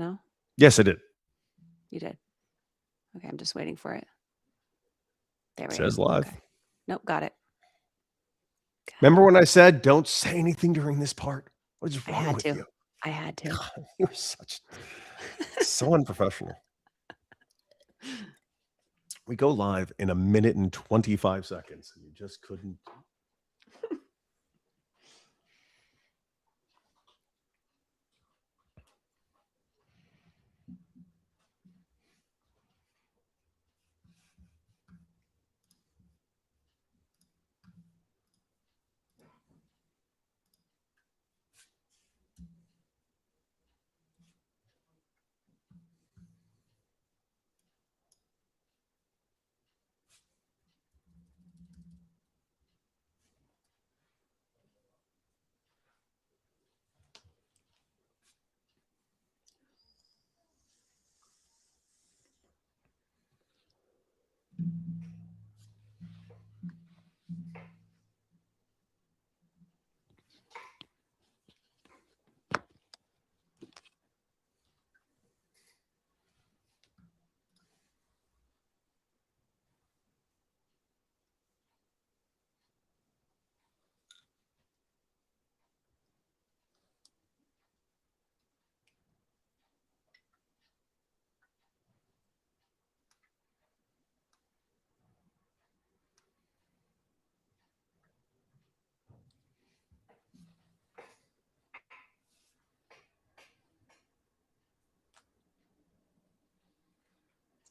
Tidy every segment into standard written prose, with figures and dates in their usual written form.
No? Yes, I did. You did. Okay, I'm just waiting for it. There we Says go. live. Okay. Nope, got it. Remember when I said don't say anything during this part? What is I wrong had with to. you? I had to. God, you're so unprofessional. We go live in 1 minute and 25 seconds. You just couldn't.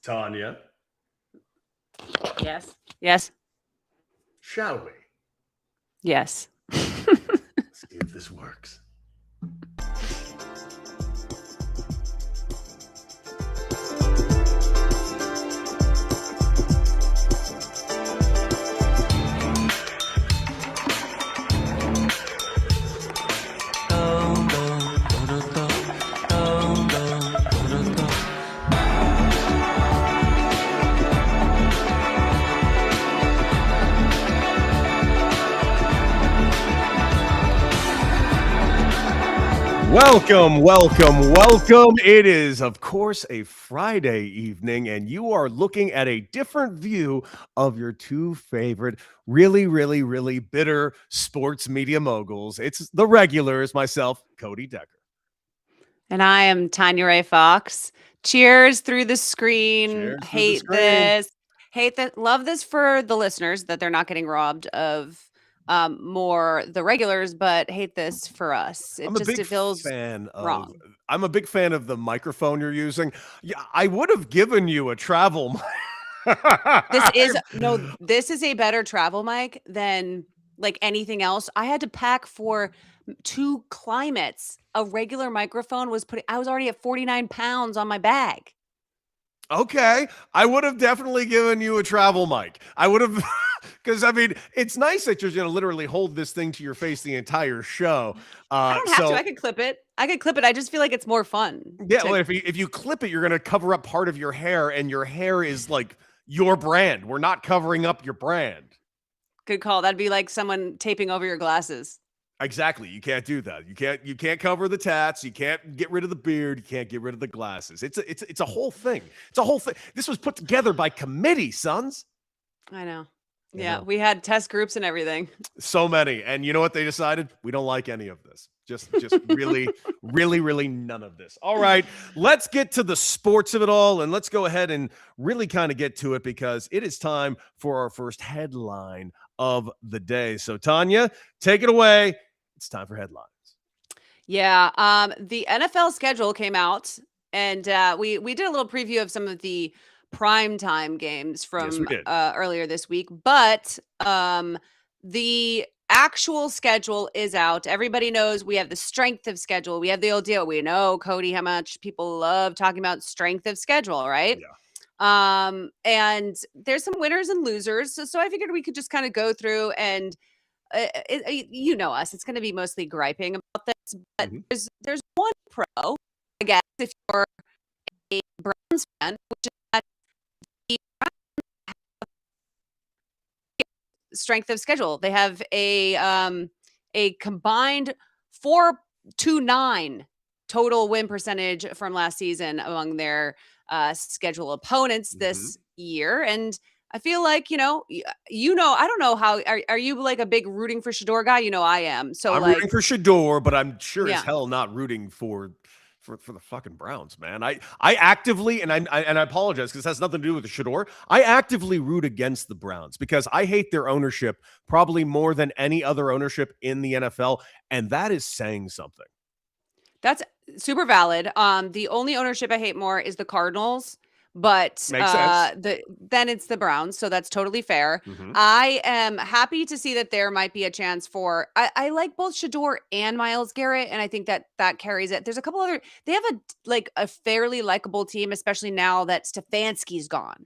Tanya, Yes. Yes. shall we? Yes. Let's see if this works. Welcome, welcome, welcome. It is, of course, a Friday evening, and you are looking at a different view of your two favorite, really bitter sports media moguls. It's the regulars, myself, Cody Decker. And I am Tanya Ray Fox. Cheers through the screen. Cheers through the Hate screen. this. Hate that. Love this for the listeners that they're not getting robbed of more the regulars, but hate this for us. It feels wrong. I'm a big fan of the microphone you're using. Yeah, I would have given you a travel mic. This is a better travel mic than like anything else. I had to pack for 2 climates. A regular microphone I was already at 49 pounds on my bag. Okay, I would have definitely given you a travel mic. I would have, because I mean, it's nice that you're going to literally hold this thing to your face the entire show. I don't have to. I could clip it. I just feel like it's more fun. Yeah, well, if you clip it, you're going to cover up part of your hair, and your hair is like your brand. We're not covering up your brand. Good call. That'd be like someone taping over your glasses. Exactly. You can't do that. You can't cover the tats. You can't get rid of the beard. You can't get rid of the glasses. It's a whole thing. It's a whole thing. This was put together by committee, sons. I know. Yeah, we had test groups and everything. So many. And you know what they decided? We don't like any of this. Just really none of this. All right, let's get to the sports of it all, and let's go ahead and really kind of get to it, because it is time for our first headline of the day. So Tanya, take it away. It's time for headlines. Yeah, the NFL schedule came out, and we did a little preview of some of the primetime games from earlier this week. But the actual schedule is out. Everybody knows we have the strength of schedule. We have the old deal. We know, Cody, how much people love talking about strength of schedule, right? Yeah. And there's some winners and losers. So I figured we could just kind of go through and you know us, it's going to be mostly griping about this, but there's one pro, I guess, if you're a Browns fan, which is that the Browns have strength of schedule. They have a combined 4-9 total win percentage from last season among their schedule opponents this year. And I feel like, I don't know how, are you like a big rooting for Shedeur guy? I am. So I'm like rooting for Shedeur, but I'm sure as hell not rooting for the fucking Browns, man. I actively, and I apologize because it has nothing to do with the Shedeur. I actively root against the Browns because I hate their ownership probably more than any other ownership in the NFL, and that is saying something. That's super valid. The only ownership I hate more is the Cardinals, but then it's the Browns, so that's totally fair. I am happy to see that there might be a chance for I like both Shedeur and Myles Garrett, and I think that carries it. There's a couple other they have a fairly likable team, especially now that Stefanski's gone.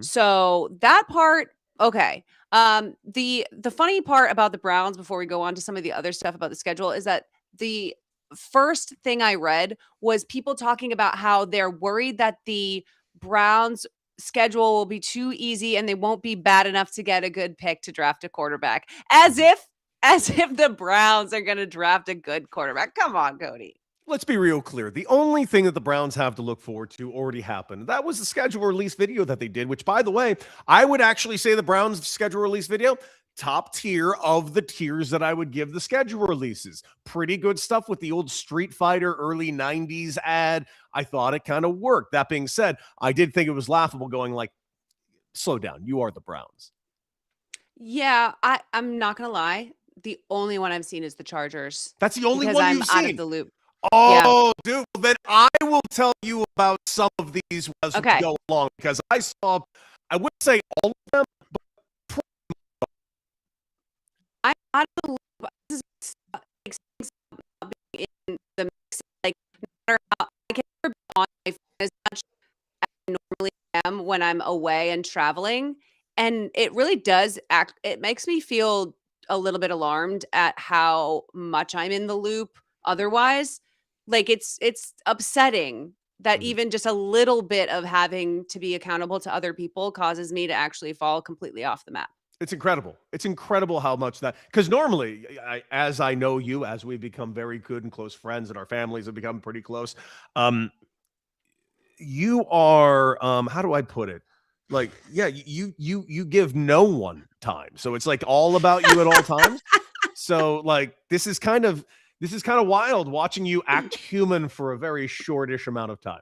So that part, okay. The funny part about the Browns before we go on to some of the other stuff about the schedule is that the first thing I read was people talking about how they're worried that the Browns schedule will be too easy and they won't be bad enough to get a good pick to draft a quarterback. As if the Browns are going to draft a good quarterback. Come on, Cody. Let's be real clear. The only thing that the Browns have to look forward to already happened. That was the schedule release video that they did, which, by the way, I would actually say the Browns schedule release video, top tier of the tiers that I would give the schedule releases. Pretty good stuff with the old Street Fighter early 90s ad. I thought it kind of worked. That being said, I did think it was laughable going like, slow down. You are the Browns. Yeah, I'm not going to lie. The only one I've seen is the Chargers. That's the only one you've seen? I'm out of the loop. Oh, yeah. Dude, then I will tell you about some of these as we go along because I wouldn't say all of them, but I'm out of the loop. This is being in the mix. Like, no matter how I can never be on my phone as much as I normally am when I'm away and traveling. And it really does it makes me feel a little bit alarmed at how much I'm in the loop otherwise. Like it's upsetting that even just a little bit of having to be accountable to other people causes me to actually fall completely off the map. It's incredible. It's incredible how much that, because normally, as I know you, as we've become very good and close friends and our families have become pretty close, you are, how do I put it? Like, yeah, you give no one time. So it's like all about you at all times. So like, this is kind of wild watching you act human for a very shortish amount of time.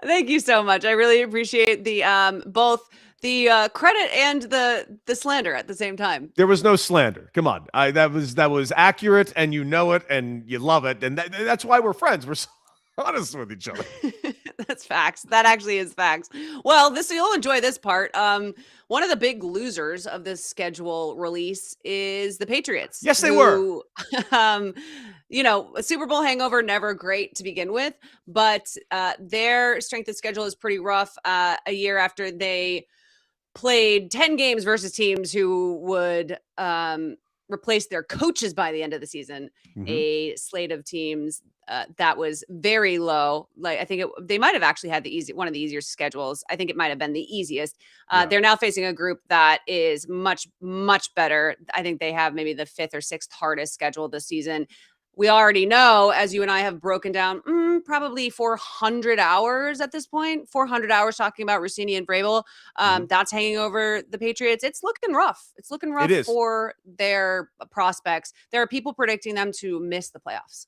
Thank you so much. I really appreciate the both the credit and the slander at the same time. There was no slander. Come on. That was accurate, and you know it and you love it. And that's why we're friends. We're so honest with each other. That's facts. That actually is facts. Well, you'll enjoy this part. One of the big losers of this schedule release is the Patriots. Yes, they were. A Super Bowl hangover, never great to begin with, but their strength of schedule is pretty rough. A year after they played 10 games versus teams who would replace their coaches by the end of the season, a slate of teams that was very low. Like I think they might have actually had one of the easier schedules. I think it might have been the easiest. They're now facing a group that is much, much better. I think they have maybe the 5th or 6th hardest schedule this season. We already know, as you and I have broken down, probably 400 hours at this point, 400 hours talking about Rossini and Vrabel. That's hanging over the Patriots. It's looking rough. It's looking rough for their prospects. There are people predicting them to miss the playoffs.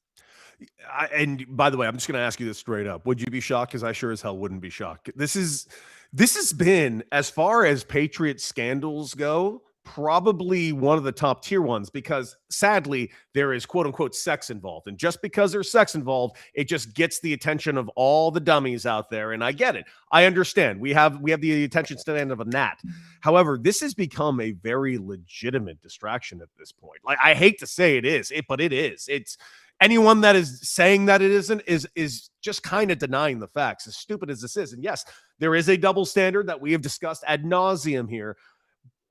And by the way, I'm just going to ask you this straight up. Would you be shocked? Because I sure as hell wouldn't be shocked. This has been, as far as Patriots scandals go, probably one of the top tier ones because sadly there is quote unquote sex involved. And just because there's sex involved, it just gets the attention of all the dummies out there. And I get it. I understand. We have the attention span of a gnat. However, this has become a very legitimate distraction at this point. Like I hate to say but it is. It's anyone that is saying that it isn't is just kind of denying the facts, as stupid as this is. And yes, there is a double standard that we have discussed ad nauseum here.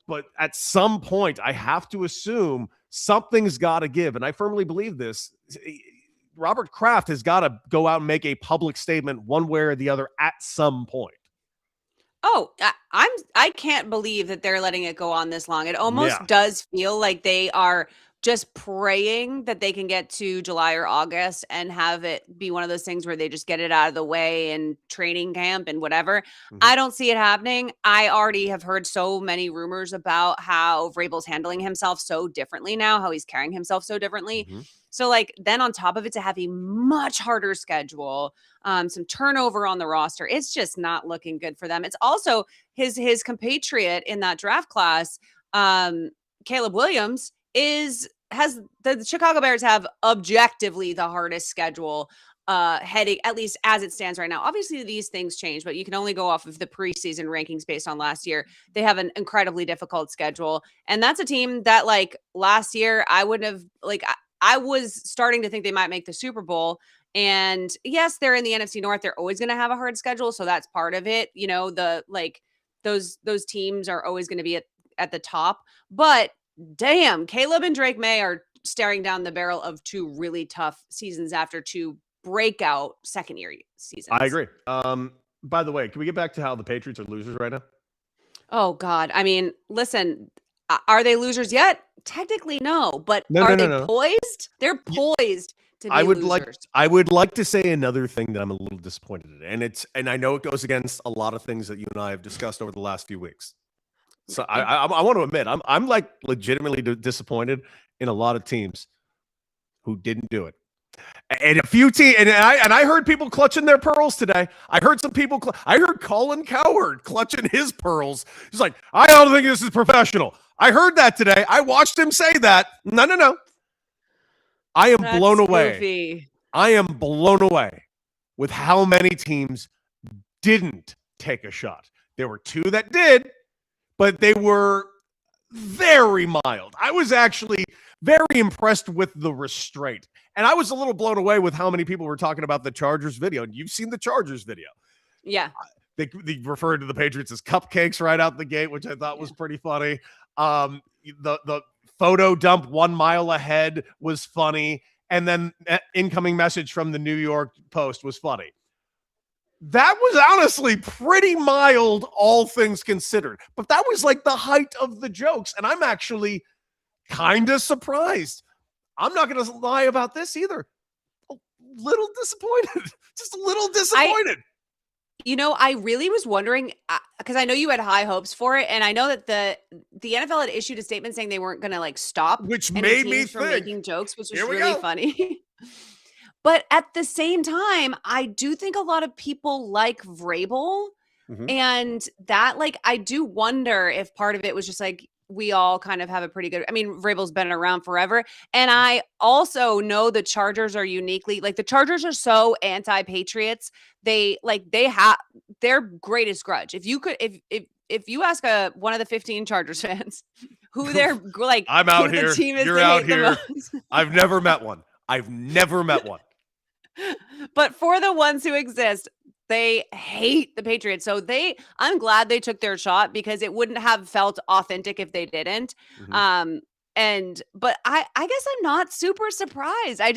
But at some point, I have to assume something's got to give. And I firmly believe this. Robert Kraft has got to go out and make a public statement one way or the other at some point. Oh, I can't believe that they're letting it go on this long. It almost does feel like they are just praying that they can get to July or August and have it be one of those things where they just get it out of the way in training camp and whatever. I don't see it happening. I already have heard so many rumors about how Vrabel's handling himself so differently now, how he's carrying himself so differently. So like then on top of it, to have a much harder schedule, some turnover on the roster, it's just not looking good for them. It's also his compatriot in that draft class, Caleb Williams, has the Chicago Bears have objectively the hardest schedule heading, at least as it stands right now. Obviously these things change, but you can only go off of the preseason rankings based on last year. They have an incredibly difficult schedule, and that's a team that like last year I wouldn't have like I was starting to think they might make the Super Bowl. And yes, they're in the NFC North. They're always going to have a hard schedule, so that's part of it. You know, the like those teams are always going to be at the top, but damn, Caleb and Drake May are staring down the barrel of two really tough seasons after two breakout second year seasons. I agree. By the way, can we get back to how the Patriots are losers right now? Oh God. I mean, listen, are they losers yet? Technically, no, but are they poised? They're poised to be losers. I would like to say another thing that I'm a little disappointed in. And I know it goes against a lot of things that you and I have discussed over the last few weeks. So I want to admit, I'm like legitimately disappointed in a lot of teams who didn't do it. And a few teams, and I heard people clutching their pearls today. I heard some people. I heard Colin Cowherd clutching his pearls. He's like, I don't think this is professional. I heard that today. I watched him say that. No. I am blown away. Goofy. I am blown away with how many teams didn't take a shot. There were two that did, but they were very mild. I was actually very impressed with the restraint. And I was a little blown away with how many people were talking about the Chargers video. And you've seen the Chargers video. Yeah. They referred to the Patriots as cupcakes right out the gate, which I thought was pretty funny. The photo dump 1 mile ahead was funny. And then incoming message from the New York Post was funny. That was honestly pretty mild, all things considered. But that was like the height of the jokes. And I'm actually kind of surprised. I'm not going to lie about this either. A little disappointed. Just a little disappointed. I really was wondering, because I know you had high hopes for it. And I know that the NFL had issued a statement saying they weren't going to like stop. Which made me from making jokes, which was really funny. But at the same time, I do think a lot of people like Vrabel. And that, like, I do wonder if part of it was just like, we all kind of have a pretty good, I mean, Vrabel's been around forever. And I also know the Chargers are uniquely, like the Chargers are so anti-Patriots. They have their greatest grudge. If you ask one of the 15 Chargers fans who they're like, I'm out here, team is you're out here. I've never met one. But for the ones who exist, they hate the Patriots. So I'm glad they took their shot because it wouldn't have felt authentic if they didn't. But I guess I'm not super surprised. I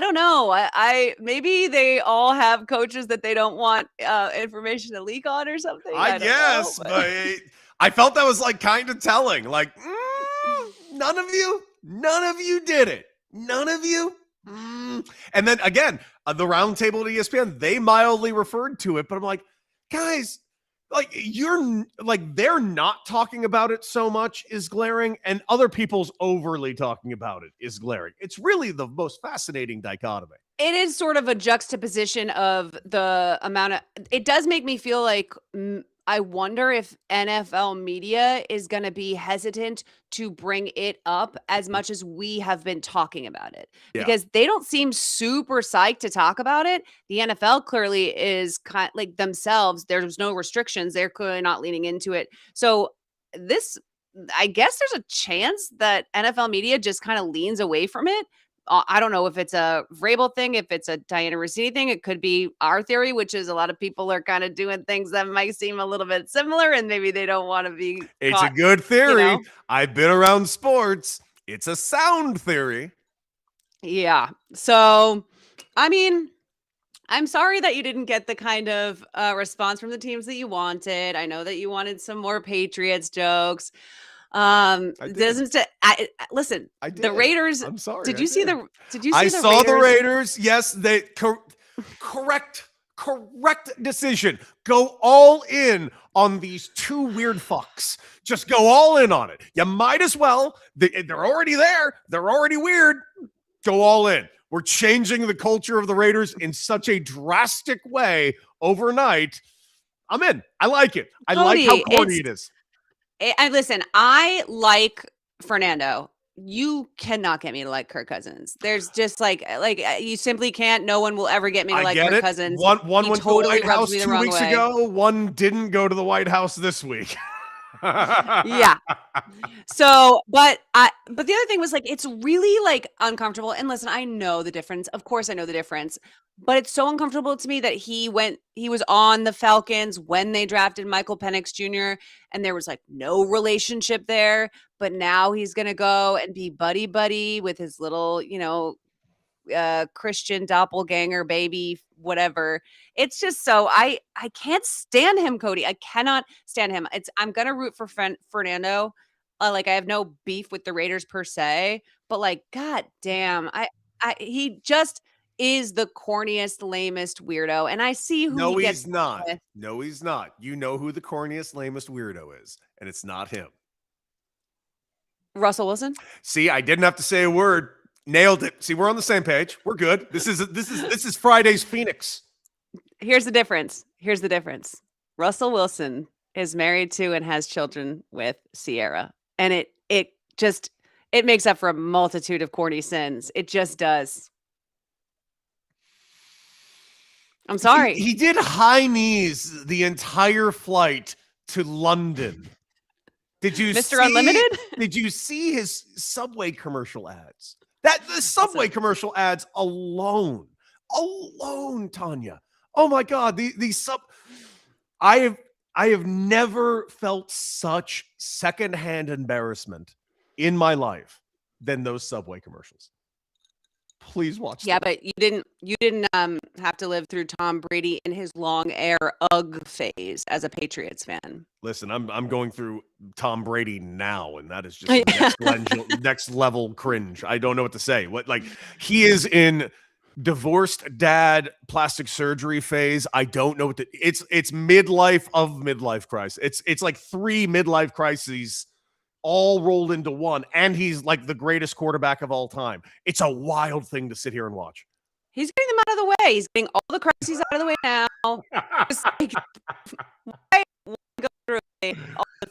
don't know. I maybe they all have coaches that they don't want information to leak on or something. I guess, but I felt that was like kind of telling. Like, none of you did it. None of you. And then again, the roundtable at ESPN, they mildly referred to it, but I'm like, guys, like they're not talking about it so much is glaring, and other people's overly talking about it is glaring. It's really the most fascinating dichotomy. It is sort of a juxtaposition of the amount of, it does make me feel like I wonder if NFL media is going to be hesitant to bring it up as much as we have been talking about it, because they don't seem super psyched to talk about it. The NFL clearly is kind of like themselves. There's no restrictions. They're clearly not leaning into it. So I guess there's a chance that NFL media just kind of leans away from it. I don't know if it's a Vrabel thing, if it's a Diana Rossini thing. It could be our theory, which is a lot of people are kind of doing things that might seem a little bit similar, and maybe they don't want to be It's a good theory. I've been around sports. It's a sound theory. Yeah. So, I mean, I'm sorry that you didn't get the kind of response from the teams that you wanted. I know that you wanted some more Patriots jokes. Doesn't listen. I did. The Raiders. I'm sorry. Did you see the? Did you see I the saw Raiders? the Raiders. Yes, they correct decision. Go all in on these two weird fucks. Just go all in on it. You might as well. They're already there. They're already weird. Go all in. We're changing the culture of the Raiders in such a drastic way overnight. I'm in. I like it. I like how corny it is. Listen, I like Fernando. You cannot get me to like Kirk Cousins. There's just like you simply can't. No one will ever get me to like Kirk Cousins. One went totally to the White House 2 weeks ago. One didn't go to the White House this week. Yeah. So, but the other thing was like, it's really like uncomfortable. And listen, I know the difference. Of course I know the difference, but it's so uncomfortable to me that he was on the Falcons when they drafted Michael Penix Jr. and there was like no relationship there, but now he's going to go and be buddy with his little, Christian doppelganger baby, whatever. It's just so I can't stand him, Cody. I cannot stand him. I'm gonna root for Fernando. Like I have no beef with the Raiders per se, but like, god damn, he just is the corniest, lamest weirdo. And I see who No, he gets he's not. with. No, he's not. You know who the corniest, lamest weirdo is, and it's not him. Russell Wilson. See, I didn't have to say a word. Nailed it. See, we're on the same page. We're good. This is Friday's Phoenix. Here's the difference. Russell Wilson is married to and has children with Sierra. And it makes up for a multitude of corny sins. It just does. I'm sorry. He did high knees the entire flight to London. Did you Mr. Unlimited? Did you see his Subway commercial ads? The Subway commercial ads alone, Tanya. Oh my God, I have never felt such secondhand embarrassment in my life than those Subway commercials. Please watch. Yeah, but you didn't have to live through Tom Brady in his long air UGG phase as a Patriots fan. Listen, I'm going through Tom Brady now, and that is just next level cringe. I don't know what to say. He is in divorced dad plastic surgery phase. I don't know it's midlife of midlife crisis. It's like 3 midlife crises all rolled into one, and he's like the greatest quarterback of all time. It's a wild thing to sit here and watch. He's getting them out of the way. He's getting all the crises out of the way now. Just like, why go through all the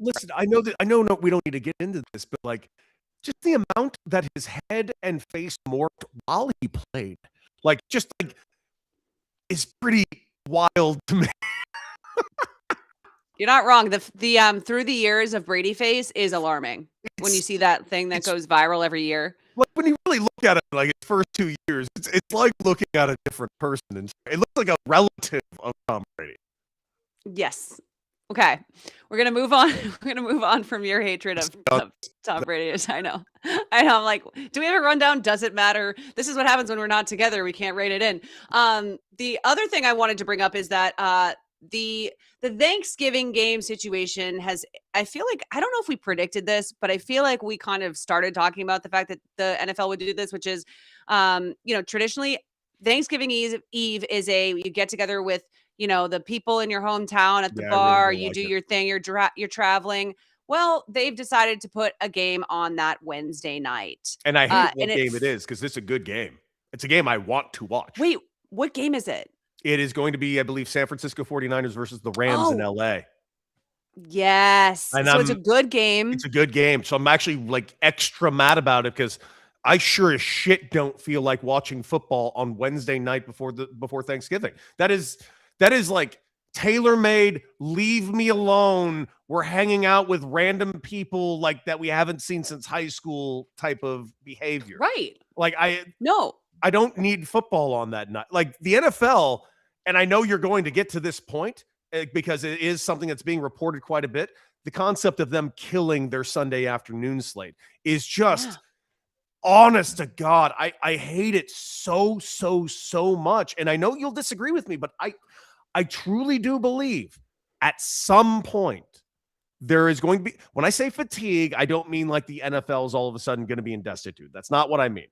Listen, I know we don't need to get into this, but like just the amount that his head and face morphed while he played, is pretty wild to me. You're not wrong. The through the years of Brady face is alarming when you see that thing that goes viral every year. Like when you really look at it, like his first 2 years, it's like looking at a different person, and it looks like a relative of Tom Brady. Yes. Okay, we're gonna move on. We're gonna move on from your hatred of Tom Brady. I know. I'm like, do we have a rundown? Does it matter? This is what happens when we're not together. We can't rate it in. The other thing I wanted to bring up is that the Thanksgiving game situation has. I feel like I don't know if we predicted this, but I feel like we kind of started talking about the fact that the NFL would do this, which is, traditionally Thanksgiving Eve is you get together with the people in your hometown at the bar, you do your thing, you're traveling. Well, they've decided to put a game on that Wednesday night. And I hate what game it is because it's a good game. It's a game I want to watch. Wait, what game is it? It is going to be, I believe, San Francisco 49ers versus the Rams in LA. Yes. And so it's a good game. It's a good game. So I'm actually like extra mad about it because I sure as shit don't feel like watching football on Wednesday night before Thanksgiving. That is like tailor-made, leave me alone. We're hanging out with random people like that we haven't seen since high school type of behavior. Right. Like I don't need football on that night. Like the NFL and I know you're going to get to this point because it is something that's being reported quite a bit. The concept of them killing their Sunday afternoon slate is just honest to God. I hate it so much. And I know you'll disagree with me, but I truly do believe at some point there is going to be, when I say fatigue, I don't mean like the NFL is all of a sudden going to be in destitute. That's not what I mean.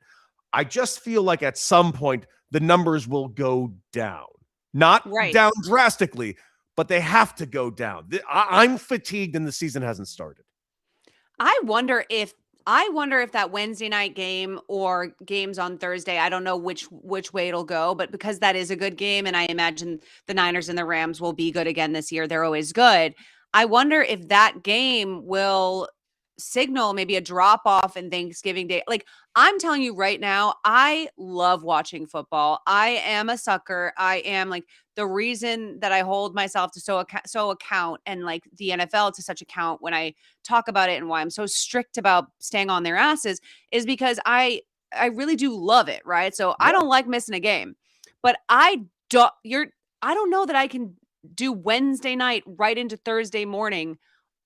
I just feel like at some point the numbers will go down. Not down drastically, but they have to go down. I'm fatigued and the season hasn't started. I wonder if that Wednesday night game or games on Thursday, I don't know which way it'll go, but because that is a good game, and I imagine the Niners and the Rams will be good again this year. They're always good. I wonder if that game will signal maybe a drop off in Thanksgiving Day. Like, I'm telling you right now, I love watching football. I am a sucker. I am like, the reason that I hold myself to so account and like the NFL to such account when I talk about it and why I'm so strict about staying on their asses is because I really do love it, right? So I don't like missing a game. But I don't know that I can do Wednesday night right into Thursday morning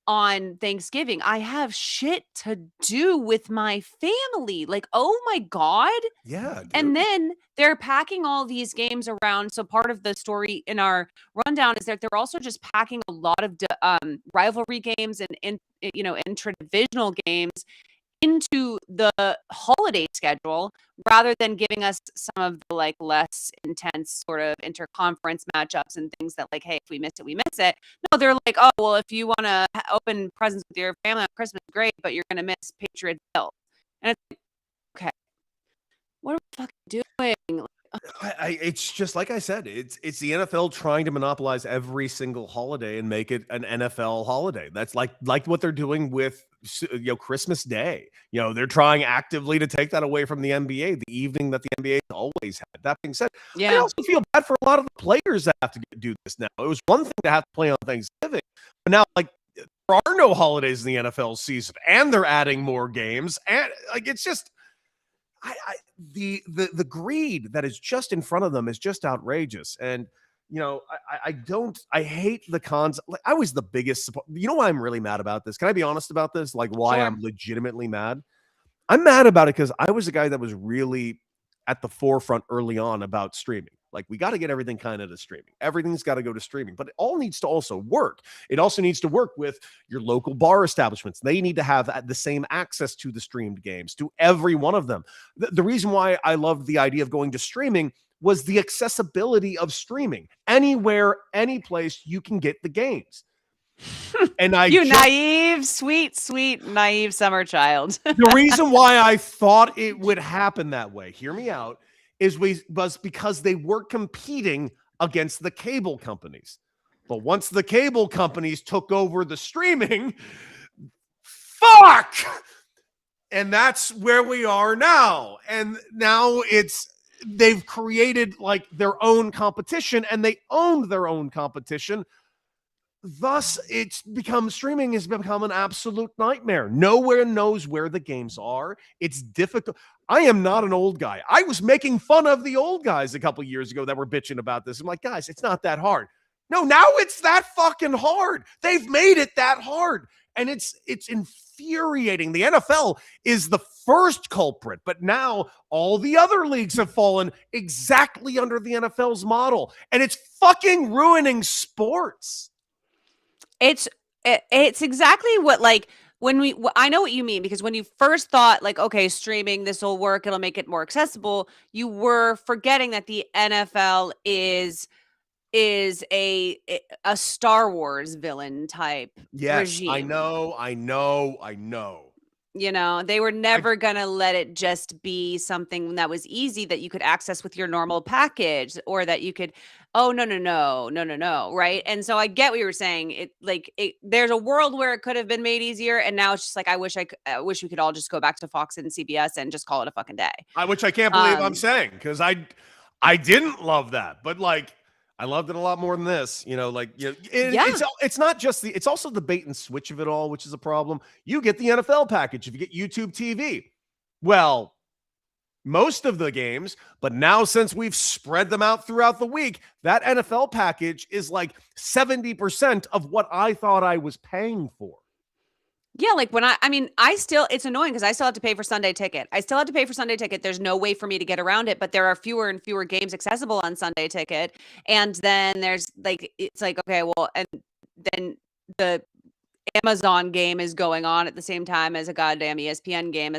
on Thanksgiving. I have shit to do with my family. Like, oh my God. Yeah. Dude. And then they're packing all these games around. So part of the story in our rundown is that they're also just packing a lot of rivalry games and intra-divisional games into the holiday schedule rather than giving us some of the like less intense sort of interconference matchups and things that like, hey, if we miss it, we miss it. No, they're like, oh, well, if you want to open presents with your family on Christmas, great, but you're going to miss Patriots Bills. And it's like, okay, what are we fucking doing? It's just like I said, it's the NFL trying to monopolize every single holiday and make it an NFL holiday. That's like what they're doing with Christmas Day. They're trying actively to take that away from the NBA, the evening that the NBA always had. That being said, I also feel bad for a lot of the players that have to do this now. It was one thing to have to play on Thanksgiving, but now like there are no holidays in the NFL season, and they're adding more games, and like it's just. The greed that is just in front of them is just outrageous. And, I hate the cons. Like, I was the biggest support. You know why I'm really mad about this? Can I be honest about this? Like why I'm legitimately mad? I'm mad about it because I was a guy that was really at the forefront early on about streaming. Like, we got to get everything kind of to streaming. Everything's got to go to streaming, but it all needs to also work. It also needs to work with your local bar establishments. They need to have the same access to the streamed games, to every one of them. The reason why I loved the idea of going to streaming was the accessibility of streaming. Anywhere, any place you can get the games. And naive, sweet, naive summer child. The reason why I thought it would happen that way, hear me out, was because they were competing against the cable companies. But once the cable companies took over the streaming, fuck! And that's where we are now. And now they've created like their own competition, and they owned their own competition. Thus, streaming has become an absolute nightmare. Nowhere knows where the games are. It's difficult. I am not an old guy. I was making fun of the old guys a couple years ago that were bitching about this. I'm like, guys, it's not that hard. No, now it's that fucking hard. They've made it that hard. And it's infuriating. The NFL is the first culprit, but now all the other leagues have fallen exactly under the NFL's model. And it's fucking ruining sports. It's exactly what, like, I know what you mean, because when you first thought like, okay, streaming, this will work, it'll make it more accessible, you were forgetting that the NFL is a Star Wars villain type regime. I know. They were never going to let it just be something that was easy that you could access with your normal package, or that you could, no. Right. And so I get what you were saying. There's a world where it could have been made easier. And now it's just like, I wish we could all just go back to Fox and CBS and just call it a fucking day. Which I can't believe I'm saying, because I didn't love that, but like, I loved it a lot more than this, it's not just it's also the bait and switch of it all, which is a problem. You get the NFL package if you get YouTube TV. Well, most of the games, but now since we've spread them out throughout the week, that NFL package is like 70% of what I thought I was paying for. Yeah, like when I mean, I still, it's annoying because I still have to pay for Sunday Ticket. I still have to pay for Sunday Ticket. There's no way for me to get around it, but there are fewer and fewer games accessible on Sunday Ticket. And then there's like, it's like, okay, well, and then the Amazon game is going on at the same time as a goddamn ESPN game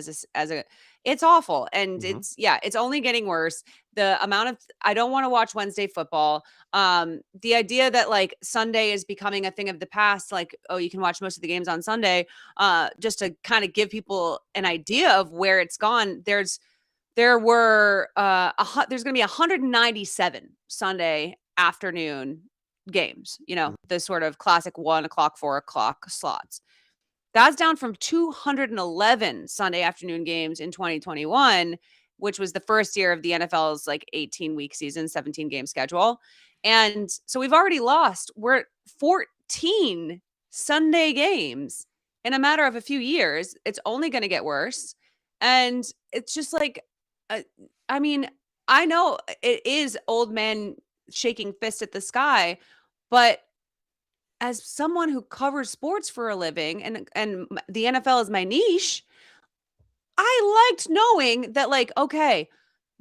it's awful. And it's only getting worse. The amount of, I don't want to watch Wednesday football. The idea that like Sunday is becoming a thing of the past, like, oh, you can watch most of the games on Sunday, just to kind of give people an idea of where it's gone. There's going to be 197 Sunday afternoon games, the sort of classic 1 o'clock, 4 o'clock slots. That's down from 211 Sunday afternoon games in 2021, which was the first year of the NFL's like 18-week season, 17 game schedule. And so we're at 14 Sunday games in a matter of a few years. It's only going to get worse. And it's just like, I mean, I know it is old man shaking fist at the sky, but as someone who covers sports for a living and the NFL is my niche, I liked knowing that, like, okay,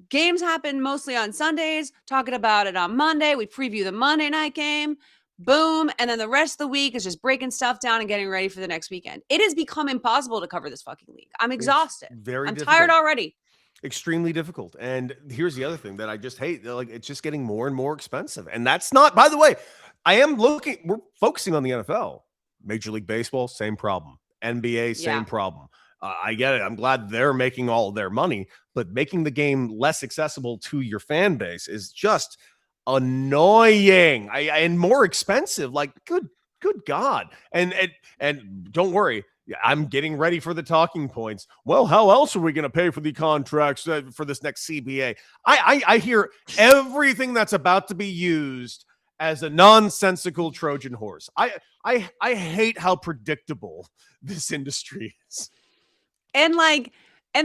games happen mostly on Sundays, talking about it on Monday. We preview the Monday night game, boom. And then the rest of the week is just breaking stuff down and getting ready for the next weekend. It has become impossible to cover this fucking league. I'm exhausted. I'm tired already. Extremely difficult. And here's the other thing that I just hate. Like, it's just getting more and more expensive. And that's not, by the way, we're focusing on the NFL. Major League Baseball, same problem. NBA, same problem. I get it. I'm glad they're making all their money, but making the game less accessible to your fan base is just annoying and more expensive. Like, good God. And don't worry. I'm getting ready for the talking points. Well, how else are we going to pay for the contracts for this next CBA? I hear everything that's about to be used as a nonsensical Trojan horse. I hate how predictable this industry is. And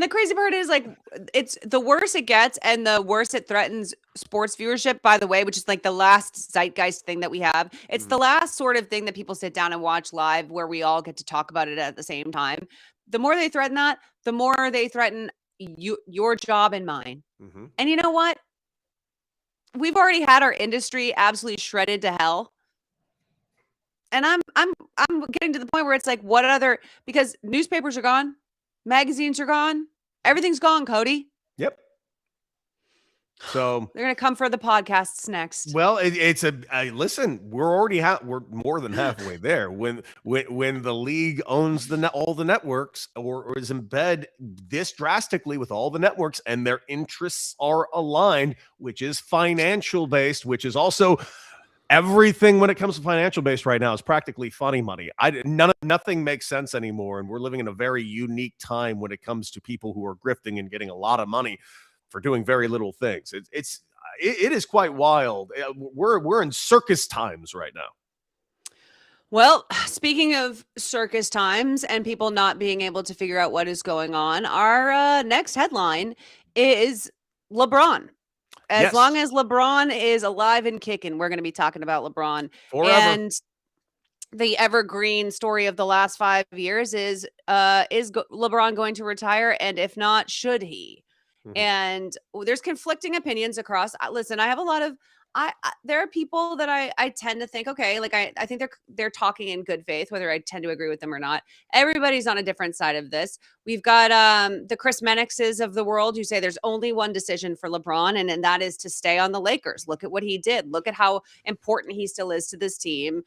the crazy part is, like, it's the worse it gets and the worse it threatens sports viewership, by the way, which is like the last zeitgeist thing that we have. It's the last sort of thing that people sit down and watch live where we all get to talk about it at the same time. The more they threaten that, the more they threaten your job and mine. And you know what? We've already had our industry absolutely shredded to hell. And I'm getting to the point where it's like, because newspapers are gone, magazines are gone, everything's gone, Cody. Yep. So they're going to come for the podcasts next. Well, listen, we're more than halfway there. When the league owns all the networks or is in bed this drastically with all the networks and their interests are aligned, which is financial based, which is also everything when it comes to financial based right now is practically funny money. Nothing makes sense anymore. And we're living in a very unique time when it comes to people who are grifting and getting a lot of money for doing very little things. It is quite wild. We're in circus times right now. Well, speaking of circus times and people not being able to figure out what is going on, our next headline is LeBron. As long as LeBron is alive and kicking, we're going to be talking about LeBron. Forever. And the evergreen story of the last 5 years is LeBron going to retire? And if not, should he? And there's conflicting opinions across. Listen, I have a lot of, there are people that I tend to think, okay, like I think they're talking in good faith, whether I tend to agree with them or not. Everybody's on a different side of this. We've got the Chris Mannixes of the world who say there's only one decision for LeBron, and that is to stay on the Lakers. Look at what he did. Look at how important he still is to this team.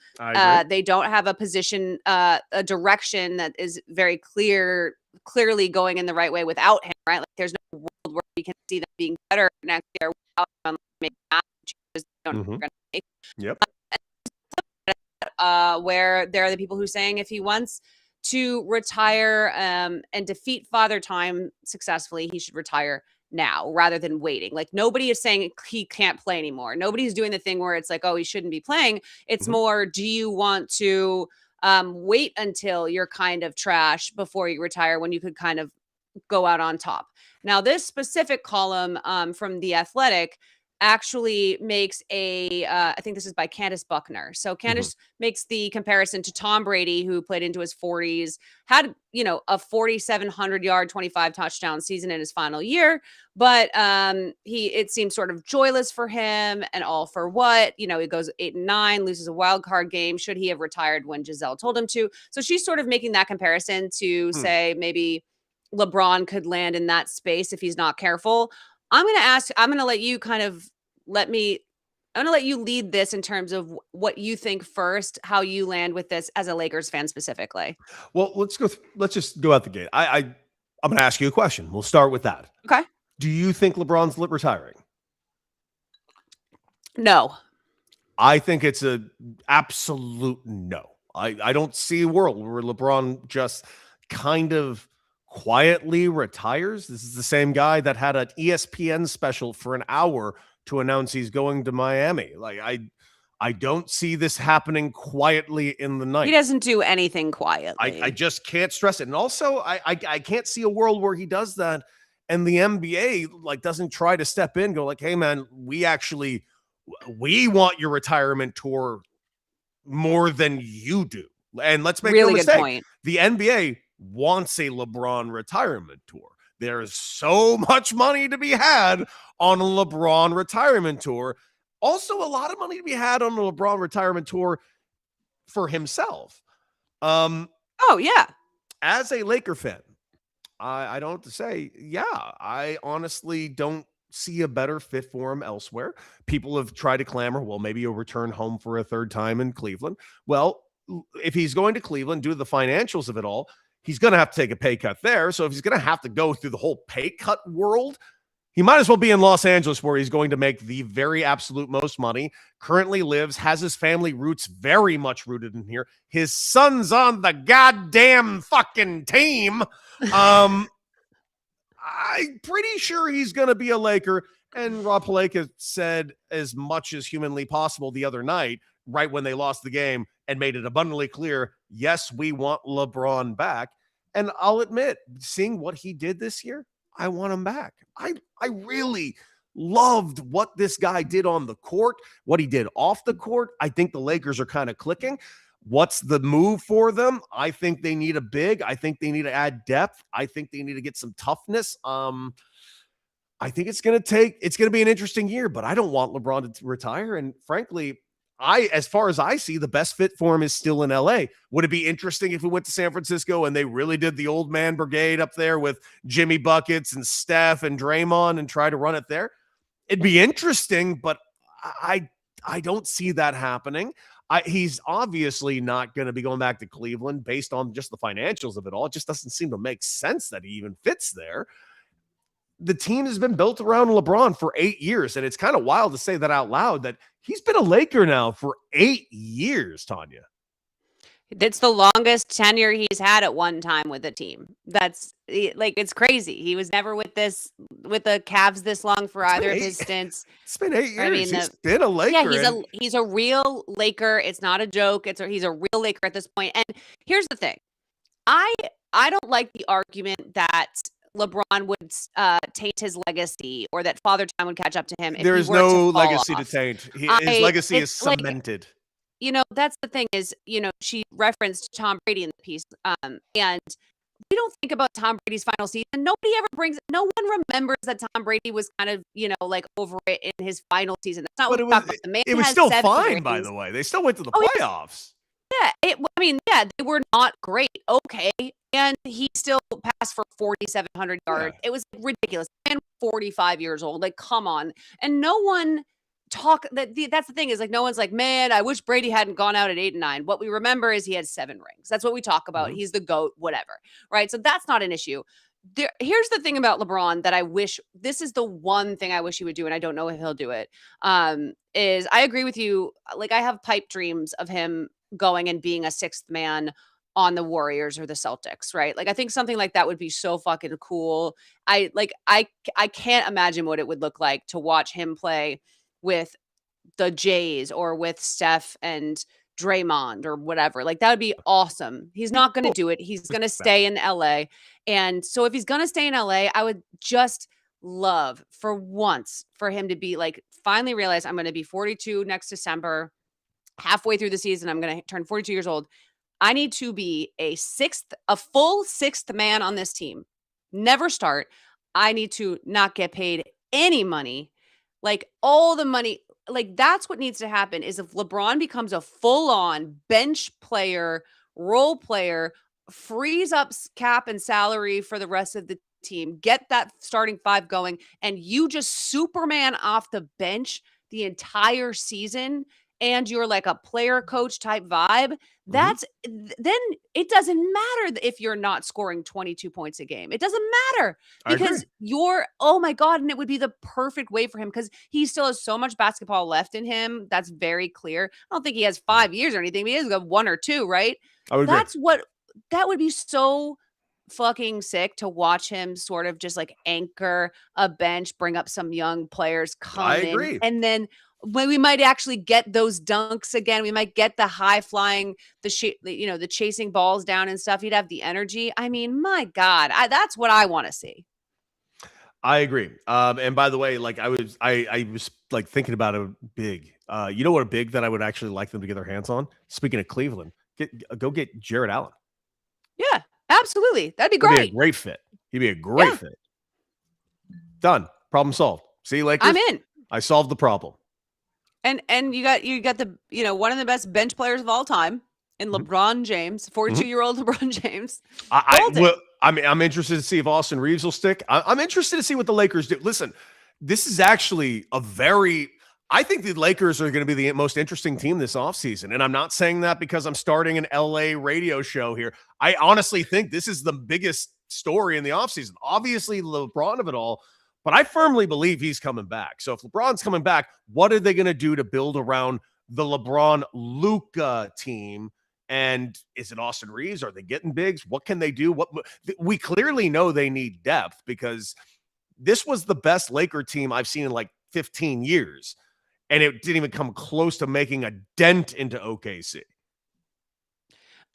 They don't have a position, a direction that is very clearly going in the right way without him, right? Like there's no world where we can see them being better next year without him making changes they don't going to make. Yep. Where there are the people who are saying if he wants to retire and defeat Father Time successfully, he should retire now rather than waiting. Like nobody is saying he can't play anymore. Nobody's doing the thing where it's like, oh, he shouldn't be playing. It's more, do you want to wait until you're kind of trash before you retire when you could kind of go out on top. Now, this specific column from The Athletic actually makes I think this is by Candace Buckner. So Candace makes the comparison to Tom Brady, who played into his 40s, had, a 4,700 yard, 25 touchdown season in his final year. But it seems sort of joyless for him, and all for what? He goes 8-9, loses a wild card game. Should he have retired when Gisele told him to? So she's sort of making that comparison to say maybe LeBron could land in that space if he's not careful. I'm going to let you lead this in terms of what you think first, how you land with this as a Lakers fan specifically. Well, let's just go out the gate. I'm going to ask you a question. We'll start with that. Okay. Do you think LeBron's retiring? No. I think it's a absolute no. I don't see a world where LeBron just kind of quietly retires. This is the same guy that had an ESPN special for an hour to announce he's going to Miami. Like, I don't see this happening quietly in the night. He doesn't do anything quietly. I just can't stress it. And also, I can't see a world where he does that and the NBA doesn't try to step in, go like, hey man, we want your retirement tour more than you do. And let's make no mistake, good point. The NBA wants a LeBron retirement tour. There's so much money to be had on a LeBron retirement tour. Also, a lot of money to be had on a LeBron retirement tour for himself. Oh, yeah. As a Laker fan, I don't have to say, yeah, I honestly don't see a better fit for him elsewhere. People have tried to clamor, well, maybe he'll return home for a third time in Cleveland. Well, if he's going to Cleveland, due to the financials of it all, he's going to have to take a pay cut there. So if he's going to have to go through the whole pay cut world, he might as well be in Los Angeles, where he's going to make the very absolute most money, currently lives, has his family roots very much rooted in here. His son's on the goddamn fucking team. I'm pretty sure he's going to be a Laker. And Rob Pelinka said as much as humanly possible the other night, right when they lost the game, and made it abundantly clear, yes, we want LeBron back. And I'll admit, seeing what he did this year, I want him back. I really loved what this guy did on the court, what he did off the court. I think the Lakers are kind of clicking. What's the move for them? I think they need a big. I think they need to add depth. I think they need to get some toughness. I think it's going to be an interesting year, but I don't want LeBron to retire. And frankly, as far as I see, the best fit for him is still in LA. Would it be interesting if we went to San Francisco and they really did the old man brigade up there with Jimmy Buckets and Steph and Draymond and try to run it there? It'd be interesting, but I don't see that happening. He's obviously not going to be going back to Cleveland based on just the financials of it all. It just doesn't seem to make sense that he even fits there. The team has been built around LeBron for 8 years, and it's kind of wild to say that out loud, that he's been a Laker now for 8 years, Tanya. It's the longest tenure he's had at one time with a team. It's crazy. He was never with the Cavs this long for either of his stints. It's been 8 years. I mean, he's been a Laker. Yeah, he's a real Laker. It's not a joke. He's a real Laker at this point. And here's the thing. I don't like the argument that LeBron would taint his legacy, or that Father Time would catch up to him. There is no legacy to taint. His legacy is cemented. That's the thing is, she referenced Tom Brady in the piece, and we don't think about Tom Brady's final season. No one remembers that Tom Brady was kind of, over it in his final season. That's not what we talk about. The man it was still fine, by the way. They still went to the playoffs. Yeah, they were not great. Okay. And he still passed for 4,700 yards. Yeah. It was ridiculous. And 45 years old. Come on. And no one that's the thing is, no one's like, man, I wish Brady hadn't gone out at 8-9. What we remember is he had 7 rings. That's what we talk about. Mm-hmm. He's the GOAT, whatever. Right. So that's not an issue. Here's the thing about LeBron that this is the one thing I wish he would do, and I don't know if he'll do it, is I agree with you. I have pipe dreams of him going and being a 6th man on the Warriors or the Celtics, right? I think something like that would be so fucking cool. I can't imagine what it would look like to watch him play with the Jays or with Steph and Draymond or whatever. Like that would be awesome. He's not going to do it. He's going to stay in LA. And so if he's going to stay in LA, I would just love for once for him to be like, finally realize I'm going to be 42 next December, halfway through the season. I'm going to turn 42 years old. I need to be a full sixth man on this team. Never start. I need to not get paid any money, like all the money. Like that's what needs to happen is if LeBron becomes a full-on bench player, role player, frees up cap and salary for the rest of the team, get that starting five going, and you just Superman off the bench the entire season, and you're like a player coach type vibe, that's then it doesn't matter if you're not scoring 22 points a game. It doesn't matter because oh my God. And it would be the perfect way for him because he still has so much basketball left in him. That's very clear. I don't think he has 5 years or anything. But he has got 1 or 2, right? That would be so fucking sick to watch him sort of just like anchor a bench, bring up some young players, come in, and then when we might actually get those dunks again, we might get the high flying, the chasing balls down and stuff. He'd have the energy. I mean, my God, that's what I want to see. I agree. And by the way, like I was like thinking about a big, you know what, a big that I would actually like them to get their hands on. Speaking of Cleveland, go get Jarrett Allen. Yeah, absolutely. That'd be great. He'd be a great fit. He'd be a great fit. Done. Problem solved. See, Lakers. I'm in. I solved the problem. And you got the one of the best bench players of all time in LeBron James, 42-year-old LeBron James. I'm interested to see if Austin Reeves will stick. I'm interested to see what the Lakers do. Listen, this is actually I think the Lakers are going to be the most interesting team this offseason. And I'm not saying that because I'm starting an LA radio show here. I honestly think this is the biggest story in the offseason. Obviously, LeBron of it all. But I firmly believe he's coming back. So if LeBron's coming back, what are they going to do to build around the LeBron-Luka team? And is it Austin Reeves? Are they getting bigs? What can they do? We clearly know they need depth because this was the best Laker team I've seen in like 15 years. And it didn't even come close to making a dent into OKC.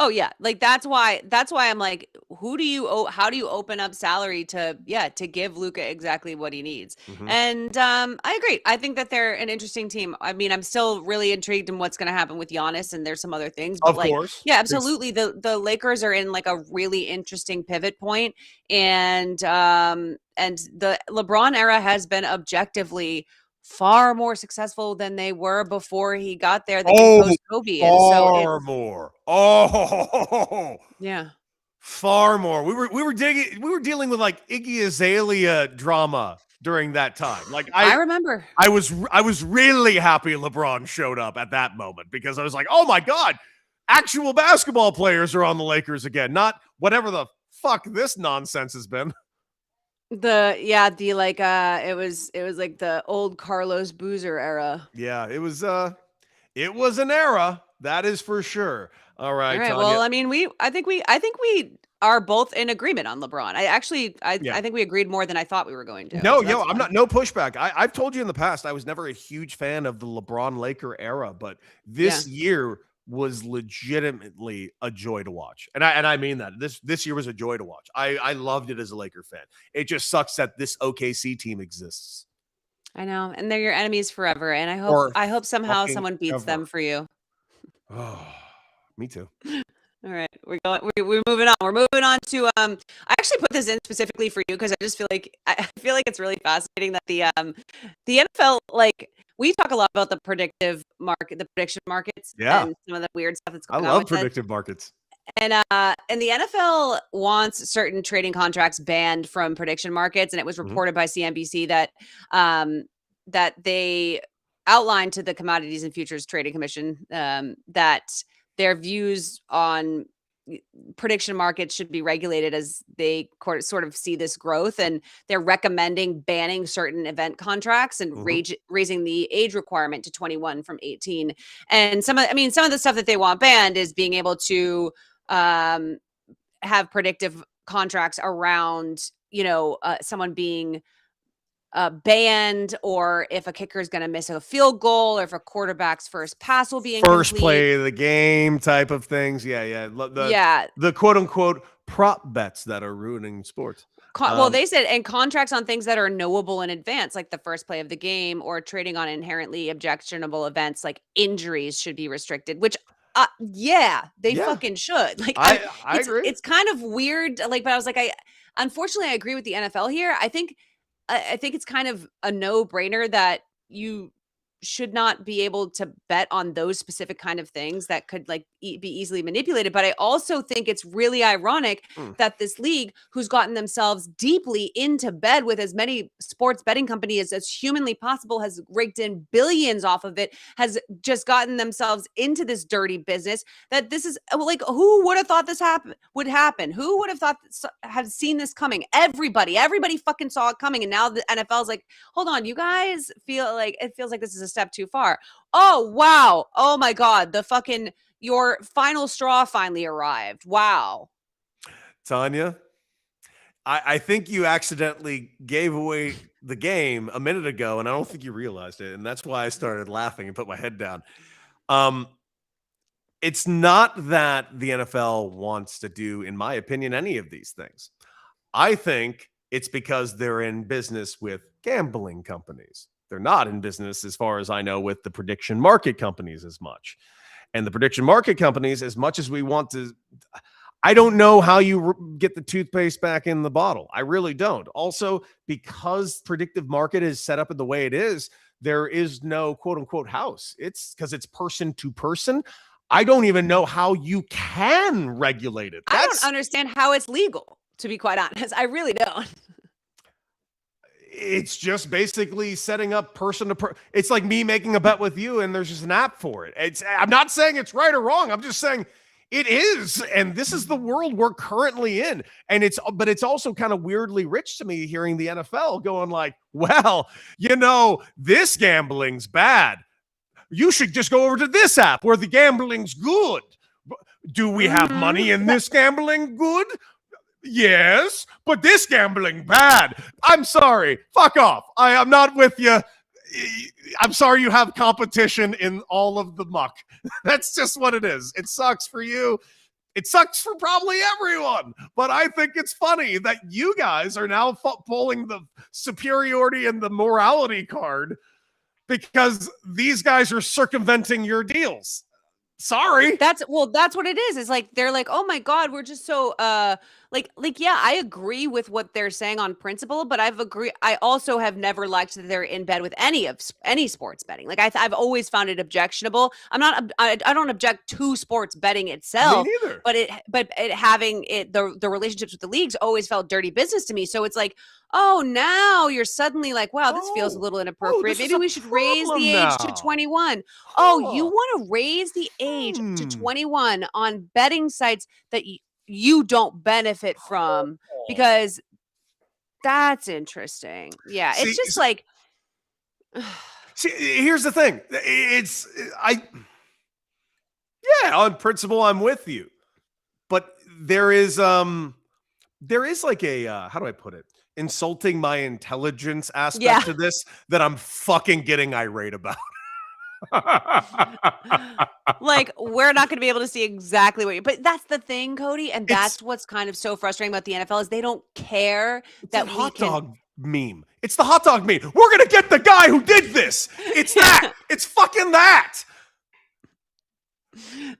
Oh yeah. Like that's why I'm like, how do you open up salary to give Luka exactly what he needs? And I agree. I think that they're an interesting team. I mean, I'm still really intrigued in what's going to happen with Giannis, and there's some other things. But of course. Yeah, absolutely. The Lakers are in like a really interesting pivot point, and the LeBron era has been objectively far more successful than they were before he got there. Post-Kobe. Far more. Oh, yeah. Far more. We were dealing with like Iggy Azalea drama during that time. Like I remember. I was really happy LeBron showed up at that moment because I was like, oh my God, actual basketball players are on the Lakers again, not whatever the fuck this nonsense has been. It was like the old Carlos Boozer era. Yeah, it was an era, that is for sure. All right. Tanya. Well, I mean, I think we are both in agreement on LeBron. I think we agreed more than I thought we were going to. No, I'm not, no pushback. I've told you in the past, I was never a huge fan of the LeBron Laker era, but this year was legitimately a joy to watch. And I mean that this year was a joy to watch. I loved it as a Laker fan. It just sucks that this OKC team exists. I know. And they're your enemies forever. And I hope somehow someone beats them for you. Oh, me too. All right, we're moving on. We're moving on to I actually put this in specifically for you because I just feel like it's really fascinating that the NFL, like, we talk a lot about the prediction markets, and some of the weird stuff that's going on. I love predictive markets. And the NFL wants certain trading contracts banned from prediction markets, and it was reported by CNBC that that they outlined to the Commodities and Futures Trading Commission that their views on prediction markets should be regulated as they sort of see this growth, and they're recommending banning certain event contracts and raising the age requirement to 21 from 18. And some of the stuff that they want banned is being able to have predictive contracts around, someone being banned, or if a kicker is going to miss a field goal, or if a quarterback's first pass will be incomplete. First play of the game type of things. Yeah. Yeah. The quote unquote prop bets that are ruining sports. Well, they said, and contracts on things that are knowable in advance, like the first play of the game, or trading on inherently objectionable events like injuries should be restricted, which they fucking should. Like, I agree. It's kind of weird. Like, but I was like, unfortunately, I agree with the NFL here. I think it's kind of a no-brainer that you should not be able to bet on those specific kind of things that could like be easily manipulated. But I also think it's really ironic that this league, who's gotten themselves deeply into bed with as many sports betting companies as humanly possible, has raked in billions off of it, has just gotten themselves into this dirty business, that this is like, who would have thought this would happen? Who would have thought have seen this coming? Everybody fucking saw it coming. And now the NFL is like, hold on, you guys feels like this is a step too far. Oh, wow. Oh my God. Your final straw finally arrived. Wow. Tanya, I think you accidentally gave away the game a minute ago, and I don't think you realized it. And that's why I started laughing and put my head down. It's not that the NFL wants to do, in my opinion, any of these things. I think it's because they're in business with gambling companies. They're not in business, as far as I know, with the prediction market companies as much. And the prediction market companies, as much as we want to, I don't know how you get the toothpaste back in the bottle. I really don't. Also, because predictive market is set up in the way it is, there is no quote unquote house. It's because it's person to person. I don't even know how you can regulate it. I don't understand how it's legal, to be quite honest. I really don't. It's just basically setting up person to person. It's like me making a bet with you, and there's just an app for it. I'm not saying it's right or wrong. I'm just saying it is, and this is the world we're currently in. And but it's also kind of weirdly rich to me hearing the NFL going like, well, this gambling's bad. You should just go over to this app where the gambling's good. Do we have money in this gambling? Good. Yes, but this gambling bad. I'm sorry. Fuck off. I'm not with you. I'm sorry you have competition in all of the muck. That's just what it is. It sucks for you. It sucks for probably everyone. But I think it's funny that you guys are now pulling the superiority and the morality card because these guys are circumventing your deals. Sorry. That's what it is. It's like, they're like, oh my God, we're just so, yeah, I agree with what they're saying on principle, but I also have never liked that they're in bed with any sports betting. Like I've always found it objectionable. I don't object to sports betting itself, me neither. But having the relationships with the leagues always felt dirty business to me. So it's like, oh, now you're suddenly like, wow, this feels a little inappropriate. Maybe we should raise the age to 21. Oh, you want to raise the age to 21 on betting sites that you don't benefit from, because that's interesting. Yeah, it's just like. See, here's the thing. On principle, I'm with you, but there is like a how do I put it? Insulting my intelligence aspect to this that I'm fucking getting irate about. Like, we're not going to be able to see exactly but that's the thing, Cody, and that's what's kind of so frustrating about the NFL is they don't care that hot dog meme. It's the hot dog meme. We're going to get the guy who did this. It's that. It's fucking that.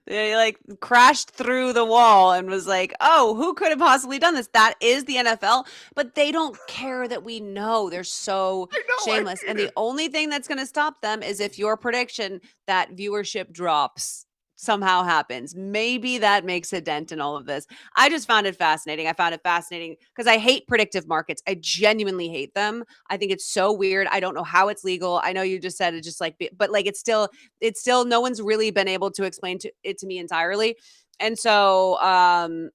They like crashed through the wall and was like, oh, who could have possibly done this? That is the NFL, but they don't care that we know. They're so shameless. And the only thing that's going to stop them is if your prediction that viewership drops somehow happens. Maybe that makes a dent in all of this. I just found it fascinating. I found it fascinating because I hate predictive markets. I genuinely hate them. I think it's so weird. I don't know how it's legal. I know you just said it just like, but like it's still no one's really been able to explain it to me entirely. And so, I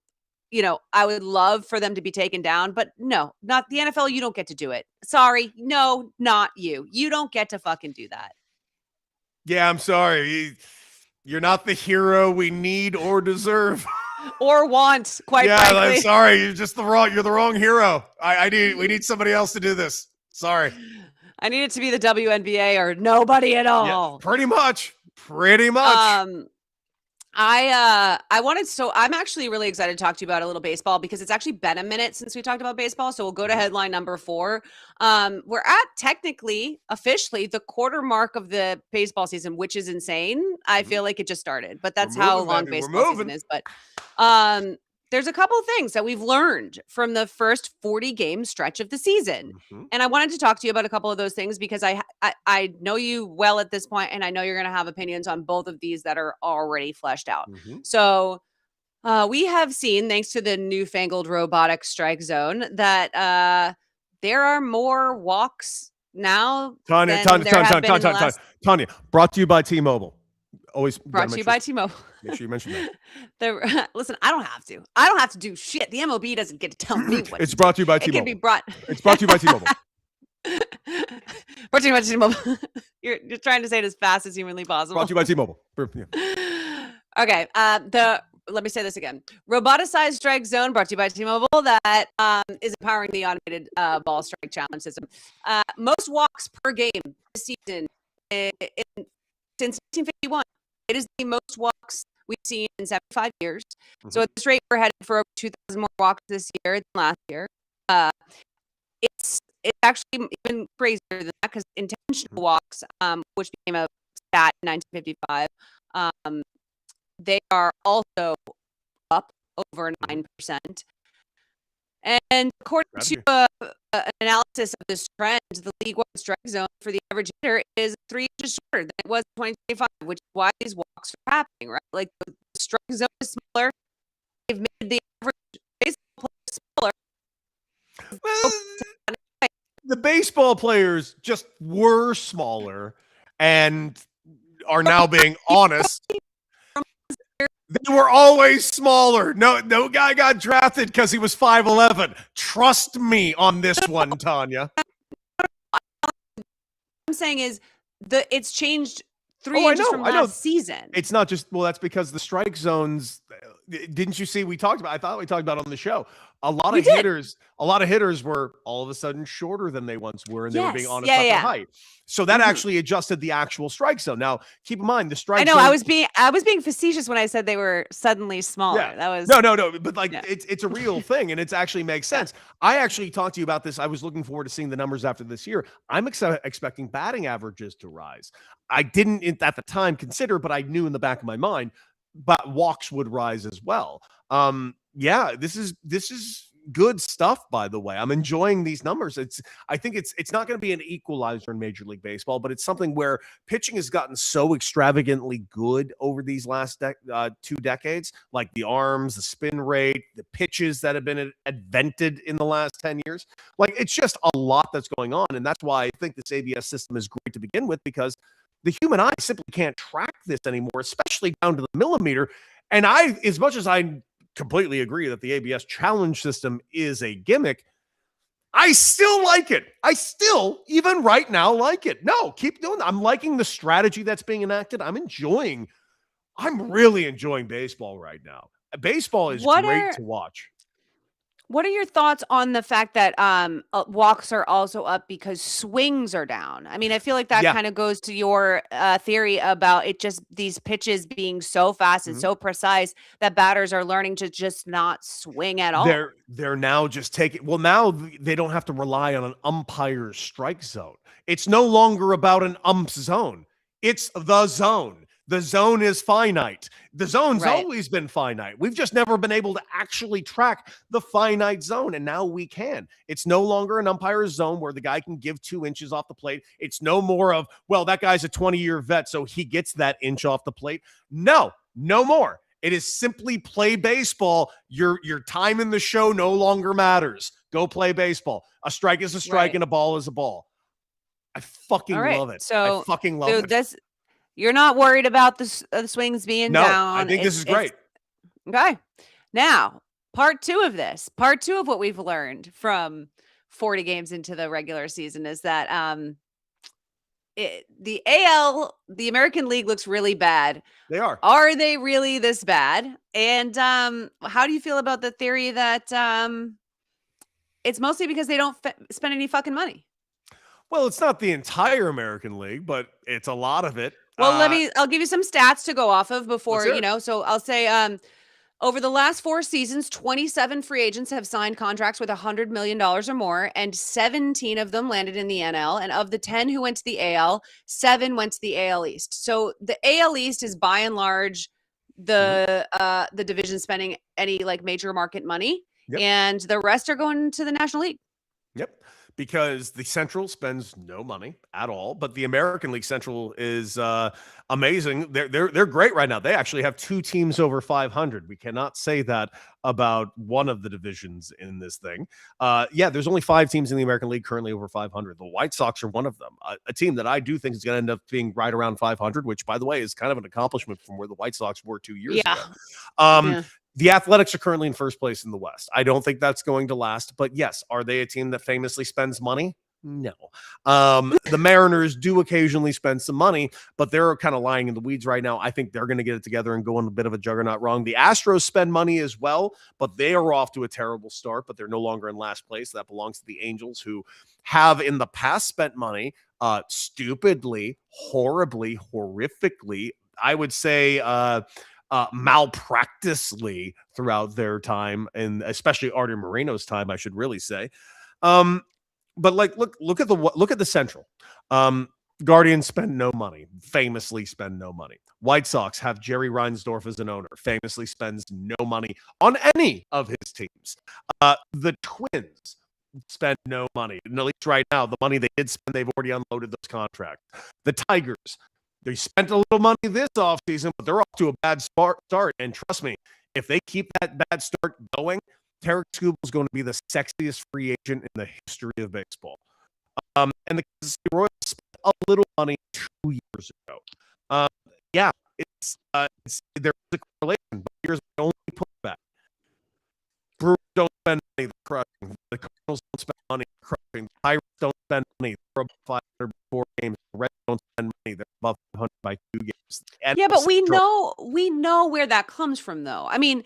would love for them to be taken down, but no, not the NFL. You don't get to do it. Sorry. No, not you. You don't get to fucking do that. Yeah, I'm sorry. You're not the hero we need or deserve. Or want, quite frankly. I'm sorry. You're the wrong hero. We need somebody else to do this. Sorry. I need it to be the WNBA or nobody at all. Yeah, pretty much. Pretty much. I wanted, so I'm actually really excited to talk to you about a little baseball because it's actually been a minute since we talked about baseball. So we'll go to headline number 4. We're at technically, officially, the quarter mark of the baseball season, which is insane. I feel like it just started, but that's how long baseball season is. But there's a couple of things that we've learned from the first 40 game stretch of the season. And I wanted to talk to you about a couple of those things because I know you well at this point, and I know you're going to have opinions on both of these that are already fleshed out. So we have seen, thanks to the newfangled robotic strike zone, that there are more walks now. Tanya, brought to you by T-Mobile. Always brought to you by T-Mobile. Make sure you mention that. Listen, I don't have to. I don't have to do shit. The MLB doesn't get to tell me what. It's brought to you by T-Mobile. It can be brought. It's brought to you by T-Mobile. Brought to you by T-Mobile. You're trying to say it as fast as humanly possible. Brought to you by T-Mobile. Okay. Let me say this again. Roboticized strike zone brought to you by T-Mobile that is empowering the automated ball strike challenge system. Most walks per game this season since 1951. It is the most walks we've seen in 75 years. So at this rate, we're headed for over 2,000 more walks this year than last year. It's actually even crazier than that because intentional walks, which became a stat in 1955, they are also up over 9%. And according to an analysis of this trend, the league-wide strike zone for the average hitter is 3 inches shorter than it was in 2025, which is why these walks are happening, right? Like the strike zone is smaller. They've made the average baseball player smaller. The baseball players just were smaller and are now being honest. They were always smaller. No guy got drafted because he was 5'11". Trust me on this one, Tanya. I'm saying is it's changed 3 inches from last season. It's not just, well, that's because the strike zones, didn't you see, I thought we talked about on the show, a lot of hitters were all of a sudden shorter than they once were, and they were being honest about their height. So that actually adjusted the actual strike zone. Now, keep in mind the strike zone. I was being facetious when I said they were suddenly smaller. Yeah. That was no, but it's a real thing, and it actually makes sense. I actually talked to you about this. I was looking forward to seeing the numbers after this year. I'm expecting batting averages to rise. I didn't at the time consider, but I knew in the back of my mind, but walks would rise as well. This is good stuff, by the way. I'm enjoying these numbers. I think it's not going to be an equalizer in Major League Baseball, but it's something where pitching has gotten so extravagantly good over these last 2 decades, like the arms, the spin rate, the pitches that have been invented in the last 10 years. Like, it's just a lot that's going on, and that's why I think this ABS system is great to begin with, because the human eye simply can't track this anymore, especially down to the millimeter. And as much as I completely agree that the ABS challenge system is a gimmick, I still like it. I still, even right now, like it. No, keep doing that. I'm liking the strategy that's being enacted. I'm really enjoying baseball right now. Baseball is great to watch. What are your thoughts on the fact that walks are also up because swings are down? I mean, I feel like that kind of goes to your theory about it, just these pitches being so fast and so precise that batters are learning to just not swing at all. They're now just taking, well, now they don't have to rely on an umpire's strike zone. It's no longer about an ump's zone. It's the zone. The zone is finite. The zone's always been finite. We've just never been able to actually track the finite zone, and now we can. It's no longer an umpire's zone where the guy can give 2 inches off the plate. It's no more of, well, that guy's a 20-year vet, so he gets that inch off the plate. No more. It is simply play baseball. Your time in the show no longer matters. Go play baseball. A strike is a strike and a ball is a ball. I fucking love it. So, I fucking love it. You're not worried about the swings being down. I think this is great. Okay. Now, part two of what we've learned from 40 games into the regular season is that the AL, the American League, looks really bad. They are. Are they really this bad? And how do you feel about the theory that it's mostly because they don't spend any fucking money? Well, it's not the entire American League, but it's a lot of it. Well, I'll give you some stats to go off of before, so I'll say, over the last 4 seasons, 27 free agents have signed contracts with $100 million or more, and 17 of them landed in the NL. And of the 10 who went to the AL, 7 went to the AL East. So the AL East is by and large the division spending any like major market money, and the rest are going to the National League. Yep. Because the Central spends no money at all, but the American League Central is amazing. They're great right now. They actually have 2 teams over 500. We cannot say that about one of the divisions in this thing. There's only 5 teams in the American League currently over 500. The White Sox are one of them. A team that I do think is going to end up being right around 500, which, by the way, is kind of an accomplishment from where the White Sox were 2 years ago. The Athletics are currently in first place in the West. I don't think that's going to last, but yes, are they a team that famously spends money? No. The Mariners do occasionally spend some money, but they're kind of lying in the weeds right now. I think they're going to get it together and go on a bit of a juggernaut wrong. The Astros spend money as well, but they are off to a terrible start, but they're no longer in last place. That belongs to the Angels, who have in the past spent money stupidly, horribly, horrifically, I would say, malpracticely throughout their time, and especially Artie Moreno's time, I should really say. But like, look at the Central. Guardians spend no money, famously spend no money. White Sox have Jerry Reinsdorf as an owner, famously spends no money on any of his teams. The Twins spend no money, and at least right now, the money they did spend, they've already unloaded those contracts. The Tigers, they spent a little money this offseason, but they're off to a bad start. And trust me, if they keep that bad start going, Tarik Skubal is going to be the sexiest free agent in the history of baseball. And the Kansas City Royals spent a little money 2 years ago. There's a correlation, but here's my only pushback. Brewers don't spend money, they're crushing. The Cardinals don't spend money, they're crushing. The Pirates don't spend money, they're above 500 4 games. The Reds don't spend money, they're above 500 by 2 games. And but we know where that comes from, though. I mean,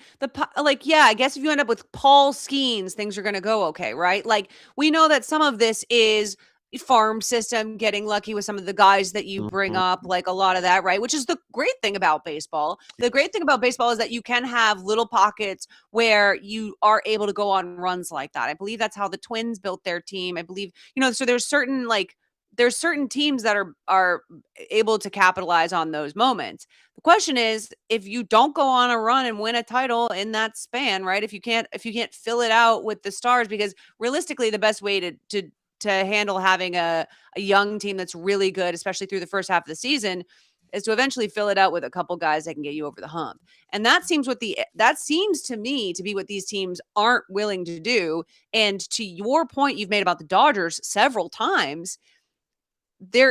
I guess if you end up with Paul Skeens, things are going to go okay, right? Like, we know that some of this is farm system, getting lucky with some of the guys that you bring up, like a lot of that, right? Which is the great thing about baseball. The great thing about baseball is that you can have little pockets where you are able to go on runs like that. I believe that's how the Twins built their team. I believe, so there's certain teams that are able to capitalize on those moments. The question is, if you don't go on a run and win a title in that span, right? If you can't fill it out with the stars, because realistically, the best way to handle having a young team that's really good, especially through the first half of the season, is to eventually fill it out with a couple guys that can get you over the hump. And that seems to me to be what these teams aren't willing to do. And to your point you've made about the Dodgers several times, there's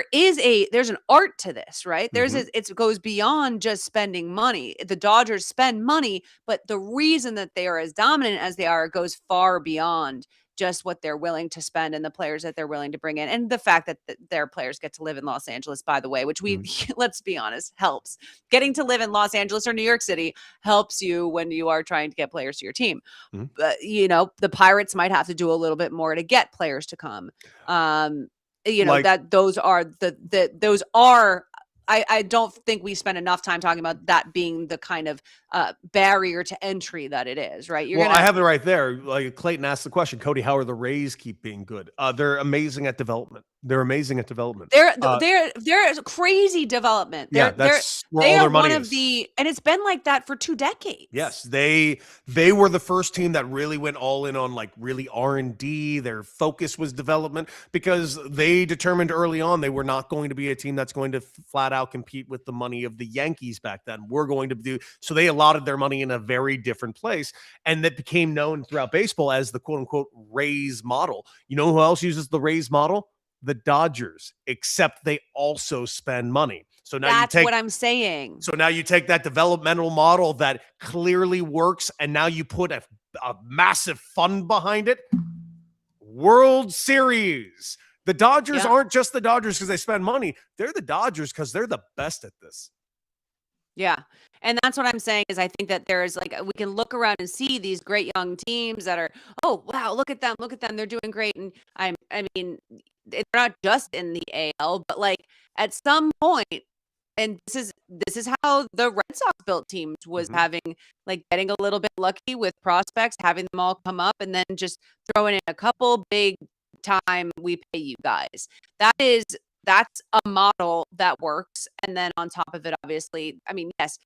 an art to this, right? It goes beyond just spending money. The Dodgers spend money, but the reason that they are as dominant as they are goes far beyond just what they're willing to spend and the players that they're willing to bring in. And the fact that their players get to live in Los Angeles, by the way, which let's be honest, helps. Getting to live in Los Angeles or New York City helps you when you are trying to get players to your team. But, the Pirates might have to do a little bit more to get players to come. I don't think we spend enough time talking about that being the kind of barrier to entry that it is, right? I have it right there. Like Clayton asked the question, Cody, how are the Rays keep being good? They're amazing at development. They're crazy development. That's where all their money is. And it's been like that for 2 decades. Yes, they were the first team that really went all in on like really R&D. Their focus was development because they determined early on they were not going to be a team that's going to flat out compete with the money of the Yankees back then. We're going to do so. They allotted their money in a very different place, and that became known throughout baseball as the quote unquote Rays model. You know who else uses the Rays model? The Dodgers, except they also spend money. So now that's what I'm saying. So now you take that developmental model that clearly works, and now you put a massive fund behind it. World Series. The Dodgers aren't just the Dodgers because they spend money. They're the Dodgers because they're the best at this. Yeah. And that's what I'm saying is I think that there's we can look around and see these great young teams that are, oh, wow, look at them. They're doing great. And I mean, they're not just in the AL, but like at some point, and this is how the Red Sox built teams was having like getting a little bit lucky with prospects, having them all come up, and then just throwing in a couple big time we pay you guys. That's a model that works. And then on top of it, obviously, I mean, yes,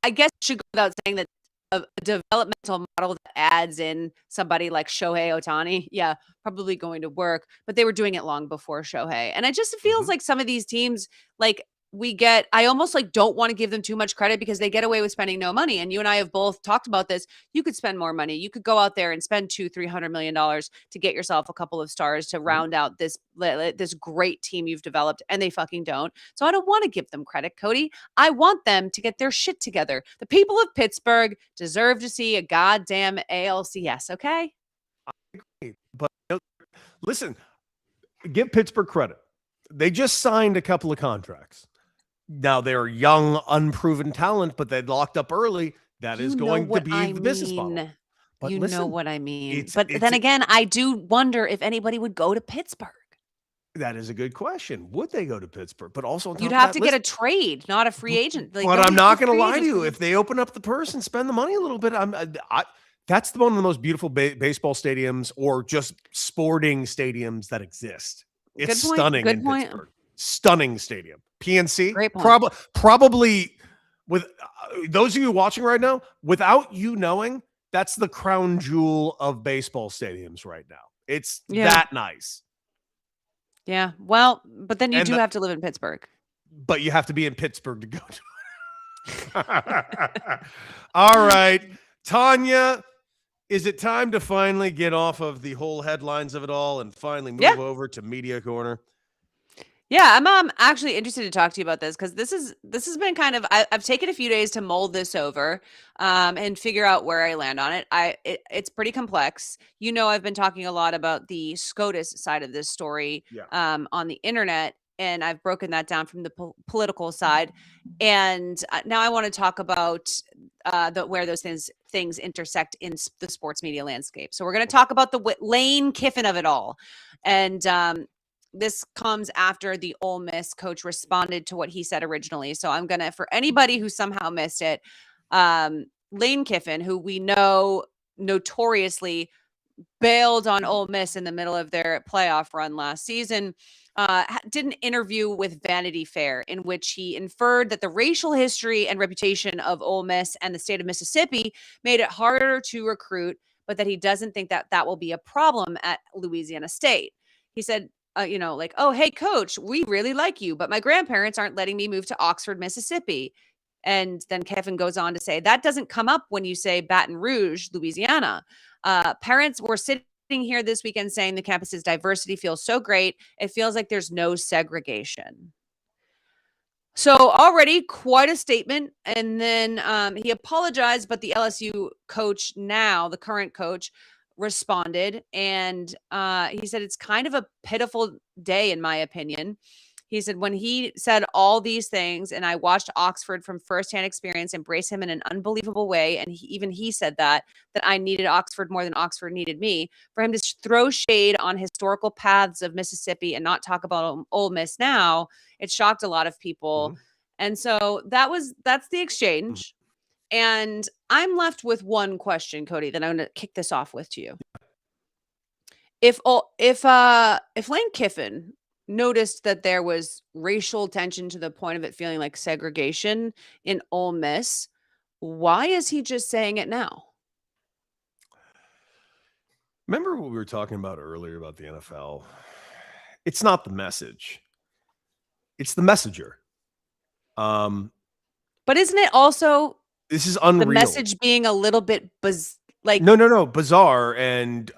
I guess it should go without saying that a developmental model that adds in somebody like Shohei Ohtani, yeah, probably going to work. But they were doing it long before Shohei. And it just feels like some of these teams, like I almost like don't want to give them too much credit because they get away with spending no money. And you and I have both talked about this. You could spend more money. You could go out there and spend $200-300 million to get yourself a couple of stars to round out this great team you've developed, and they fucking don't. So I don't want to give them credit, Cody. I want them to get their shit together. The people of Pittsburgh deserve to see a goddamn ALCS, okay? I agree. But listen, give Pittsburgh credit. They just signed a couple of contracts. Now they're young, unproven talent, but they locked up early. That is going to be the business model. But listen, know what I mean. But then again, I do wonder if anybody would go to Pittsburgh. That is a good question. Would they go to Pittsburgh? But also, you'd have to get a trade, not a free agent. Like, but I'm not going to lie to you. If they open up the purse and spend the money a little bit, that's one of the most beautiful baseball stadiums or just sporting stadiums that exist. It's stunning in Pittsburgh. Stunning stadium. PNC. Great point. Probably with those of you watching right now, without you knowing, that's the crown jewel of baseball stadiums right now. It's that nice. Yeah. Well, but then you do have to live in Pittsburgh. But you have to be in Pittsburgh to go to it. All right. Tanya, is it time to finally get off of the whole headlines of it all and finally move over to Media Corner? Yeah, I'm actually interested to talk to you about this because this has been kind of I've taken a few days to mull this over and figure out where I land on it. It's pretty complex. You know, I've been talking a lot about the SCOTUS side of this story on the internet, and I've broken that down from the political side. And now I want to talk about where those things intersect in the sports media landscape. So we're going to talk about the Lane Kiffin of it all, and this comes after the Ole Miss coach responded to what he said originally. So I'm going to, for anybody who somehow missed it, Lane Kiffin, who we know notoriously bailed on Ole Miss in the middle of their playoff run last season, did an interview with Vanity Fair in which he inferred that the racial history and reputation of Ole Miss and the state of Mississippi made it harder to recruit, but that he doesn't think that that will be a problem at Louisiana State. He said, like, oh, hey, coach, we really like you, but my grandparents aren't letting me move to Oxford, Mississippi. And then Kevin goes on to say, that doesn't come up when you say Baton Rouge, Louisiana. Parents were sitting here this weekend saying the campus's diversity feels so great. It feels like there's no segregation. So already quite a statement. And then he apologized, but the LSU coach now, the current coach, responded, and he said it's kind of a pitiful day in my opinion. He said, when he said all these things and I watched Oxford from firsthand experience embrace him in an unbelievable way, and he said that I needed Oxford more than Oxford needed me, for him to throw shade on historical paths of Mississippi and not talk about Ole Miss now, it shocked a lot of people. And so that's the exchange. And I'm left with one question, Cody, that I'm going to kick this off with to you. If Lane Kiffin noticed that there was racial tension to the point of it feeling like segregation in Ole Miss, why is he just saying it now? Remember what we were talking about earlier about the NFL? It's not the message. It's the messenger. But isn't it also... This is unreal. The message being a little bit bizarre and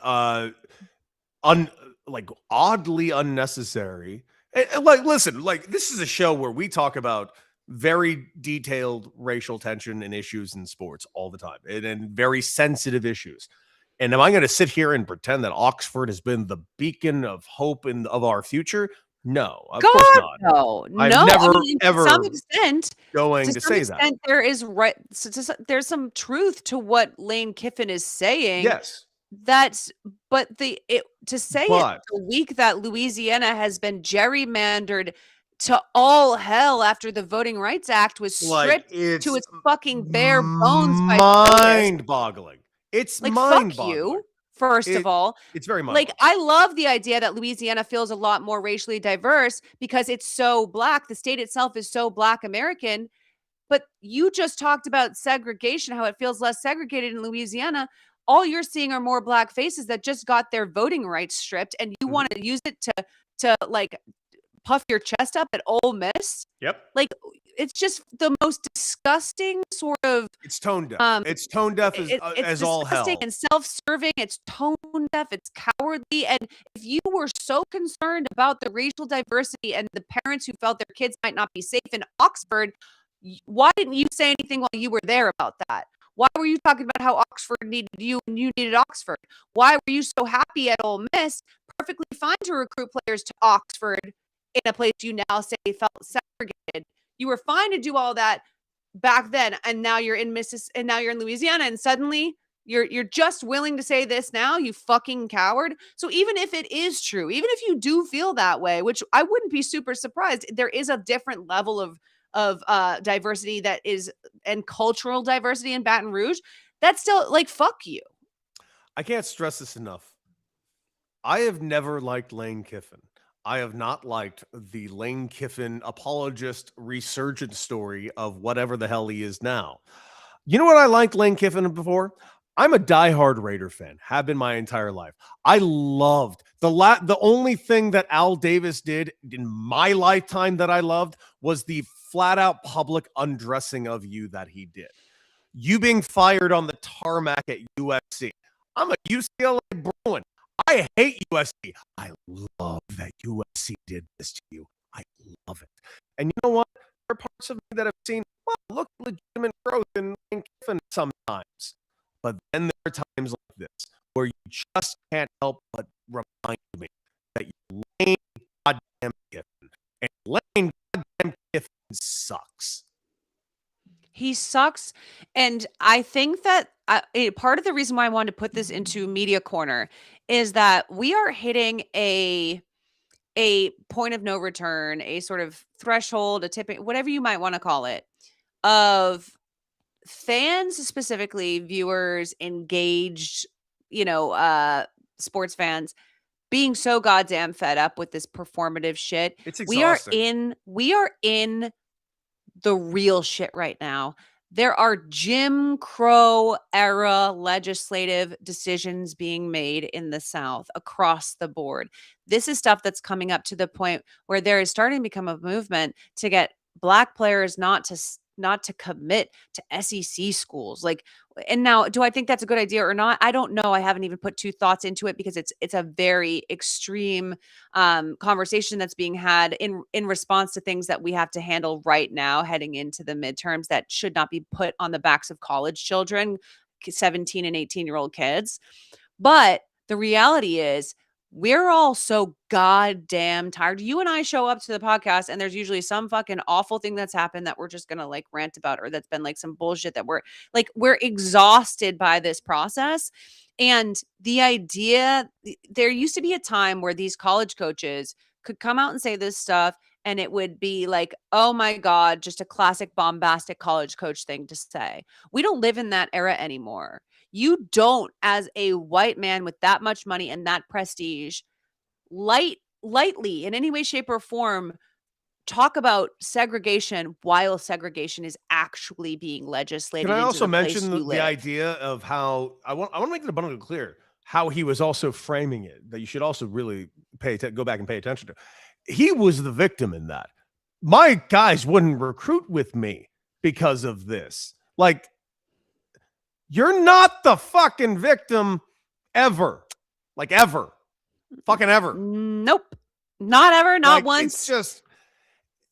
oddly unnecessary. And, listen, this is a show where we talk about very detailed racial tension and issues in sports all the time, and very sensitive issues. And am I going to sit here and pretend that Oxford has been the beacon of hope of our future? No, of course not. No, I've never ever to some extent going to say that. There is there's some truth to what Lane Kiffin is saying. Yes, To say it the week that Louisiana has been gerrymandered to all hell after the Voting Rights Act was stripped to its fucking bare bones by mind-boggling. It's like, mind-boggling. Fuck you, first of all. It's very like, I love the idea that Louisiana feels a lot more racially diverse because it's so Black. The state itself is so Black American. But you just talked about segregation, how it feels less segregated in Louisiana. All you're seeing are more Black faces that just got their voting rights stripped, and you want to use it to like puff your chest up at Ole Miss. Yep. Like, it's just the most disgusting sort of. It's tone deaf. It's tone deaf as all hell. It's and self-serving. It's tone deaf. It's cowardly. And if you were so concerned about the racial diversity and the parents who felt their kids might not be safe in Oxford, why didn't you say anything while you were there about that? Why were you talking about how Oxford needed you and you needed Oxford? Why were you so happy at Ole Miss, perfectly fine to recruit players to Oxford in a place you now say felt segregated? You were fine to do all that back then, and now you're in Louisiana, and suddenly you're just willing to say this now, you fucking coward. So even if it is true, even if you do feel that way, which I wouldn't be super surprised, there is a different level of diversity that is, and cultural diversity in Baton Rouge. That's still like, fuck you. I can't stress this enough. I have never liked Lane Kiffin. I have not liked the Lane Kiffin apologist resurgence story of whatever the hell he is now. You know what I liked Lane Kiffin before? I'm a diehard Raider fan, have been my entire life. I loved the only thing that Al Davis did in my lifetime that I loved was the flat out public undressing of you that he did. You being fired on the tarmac at USC. I'm a UCLA Bruin. I hate USC. I love that USC did this to you. I love it. And you know what? There are parts of me that have seen, well, look, legitimate growth in Lane Kiffin sometimes. But then there are times like this where you just can't help but remind me that you Lane goddamn Kiffin. And Lane goddamn Kiffin sucks. He sucks. And I think that part of the reason why I wanted to put this into Media Corner is that we are hitting a point of no return, a sort of threshold, a tipping, whatever you might want to call it, of fans, specifically viewers, engaged, sports fans, being so goddamn fed up with this performative shit. It's exhausting. We are in the real shit right now. There are Jim Crow era legislative decisions being made in the South across the board. This is stuff that's coming up to the point where there is starting to become a movement to get Black players not to commit to SEC schools. And now, do I think that's a good idea or not? I don't know. I haven't even put two thoughts into it because it's a very extreme conversation that's being had in response to things that we have to handle right now, heading into the midterms, that should not be put on the backs of college children, 17 and 18-year-old kids. But the reality is, we're all so goddamn tired. You and I show up to the podcast and there's usually some fucking awful thing that's happened that we're just going to rant about, or that's been some bullshit that we're exhausted by this process. And the idea, there used to be a time where these college coaches could come out and say this stuff and it would be oh my God, just a classic bombastic college coach thing to say. We don't live in that era anymore. You don't, as a white man with that much money and that prestige, lightly in any way, shape, or form, talk about segregation while segregation is actually being legislated. Can I also mention the idea of how I want to make it abundantly clear how he was also framing it, that you should also really go back and pay attention to. He was the victim in that. My guys wouldn't recruit with me because of this. You're not the fucking victim ever. Ever. Fucking ever. Nope. Not ever. Not once. It's just,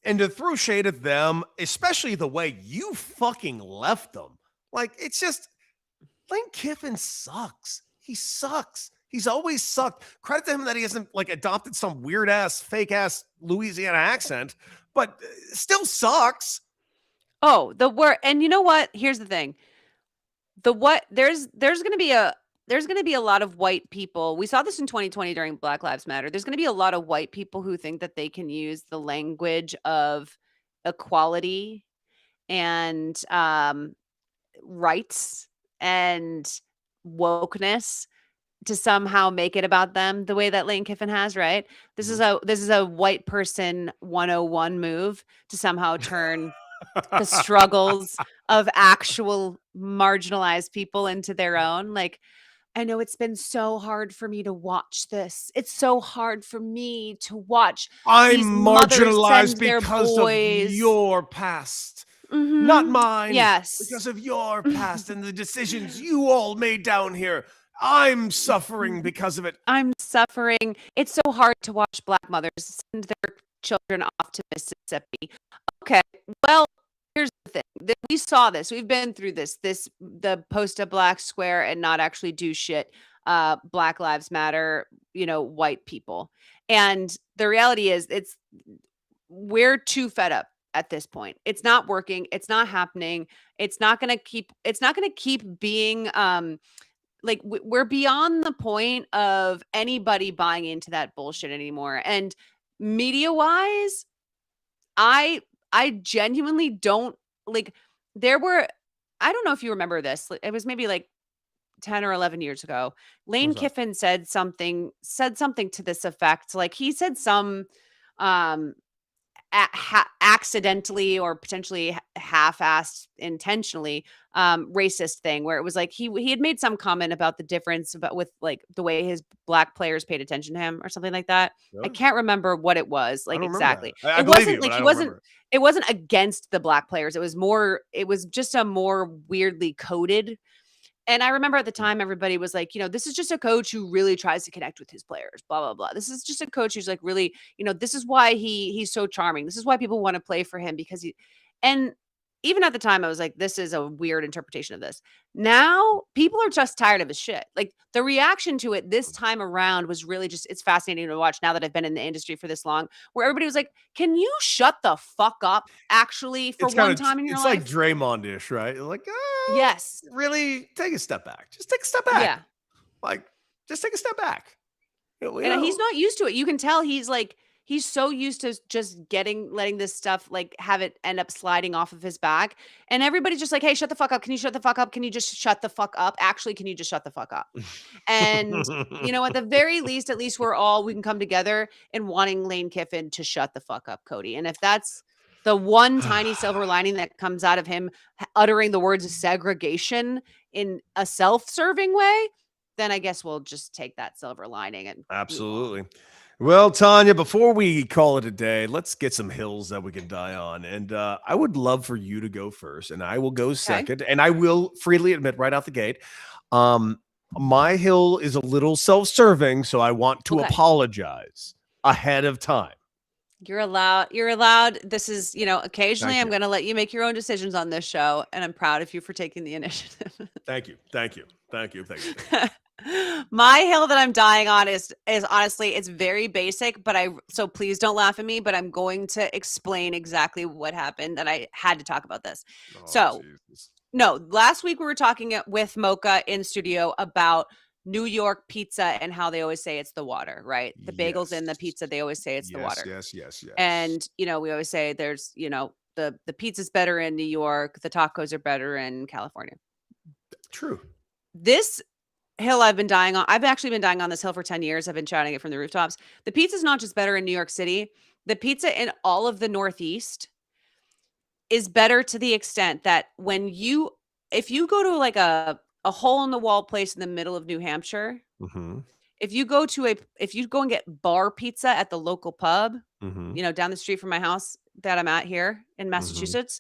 and to throw shade at them, especially the way you fucking left them. It's just, Lane Kiffin sucks. He sucks. He's always sucked. Credit to him that he hasn't adopted some weird ass, fake ass Louisiana accent, but still sucks. Oh, and you know what? Here's the thing. There's going to be there's going to be a lot of white people. We saw this in 2020 during Black Lives Matter. There's going to be a lot of white people who think that they can use the language of equality and rights and wokeness to somehow make it about them the way that Lane Kiffin has, right? This is a white person 101 move to somehow turn the struggles of actual marginalized people into their own. Like, I know it's been so hard for me to watch this. It's so hard for me to watch. I'm these mothers marginalized send their because of boys. your past, Mhm. not mine. Yes. Because of your past and the decisions you all made down here. I'm suffering because of it. I'm suffering. It's so hard to watch Black mothers send their children off to Mississippi. Okay, well, here's the thing. We saw this. We've been through this. The post a black square and not actually do shit. Black Lives Matter, white people. And the reality is we're too fed up at this point. It's not working. It's not happening. It's not going to keep being like we're beyond the point of anybody buying into that bullshit anymore. And media wise, I genuinely don't like. I don't know if you remember this. It was maybe like 10 or 11 years ago. Lane Kiffin said something to this effect. Like he said some accidentally or potentially half-assed intentionally racist thing where it was like he had made some comment about the difference with like the way his Black players paid attention to him or something like that. Really? I can't remember what it was like exactly. I believe you, like but it wasn't against the Black players. It was just a more weirdly coded. And I remember at the time, everybody was like, this is just a coach who really tries to connect with his players, blah, blah, blah. This is just a coach who's like really, this is why he's so charming. This is why people want to play for him because and even at the time I was like, this is a weird interpretation of this. Now people are just tired of his shit. Like the reaction to it this time around was really just, it's fascinating to watch now that I've been in the industry for this long, where everybody was like, can you shut the fuck up actually for one time in your life? It's like Draymond-ish, right? Like, yes, really take a step back. Just take a step back. Yeah. Like, just take a step back. And he's not used to it. You can tell he's so used to just letting this stuff like have it end up sliding off of his back. And everybody's just like, hey, shut the fuck up. Can you shut the fuck up? Can you just shut the fuck up? Actually, can you just shut the fuck up? And, at the very least, at least we can come together in wanting Lane Kiffin to shut the fuck up, Cody. And if that's the one tiny silver lining that comes out of him uttering the words of segregation in a self-serving way, then I guess we'll just take that silver lining and absolutely. Well, Tanya, before we call it a day, let's get some hills that we can die on. And I would love for you to go first, and I will go second. And I will freely admit right out the gate, my hill is a little self-serving, so I want to apologize ahead of time. You're allowed. This is, occasionally I'm going to let you make your own decisions on this show, and I'm proud of you for taking the initiative. Thank you. My hill that I'm dying on is honestly, it's very basic, so please don't laugh at me, but I'm going to explain exactly what happened, and I had to talk about this. No, last week we were talking with Mocha in studio about New York pizza and how they always say it's the water, right? The bagels in the pizza, they always say it's the water. Yes. And, we always say there's, the pizza's better in New York, the tacos are better in California. True. This hill I've actually been dying on this hill for 10 years. I've been shouting it from the rooftops. The pizza's not just better in New York City. The pizza in all of the Northeast is better to the extent that if you go to like a hole in the wall place in the middle of New Hampshire, if you go and get bar pizza at the local pub, down the street from my house that I'm at here in Massachusetts,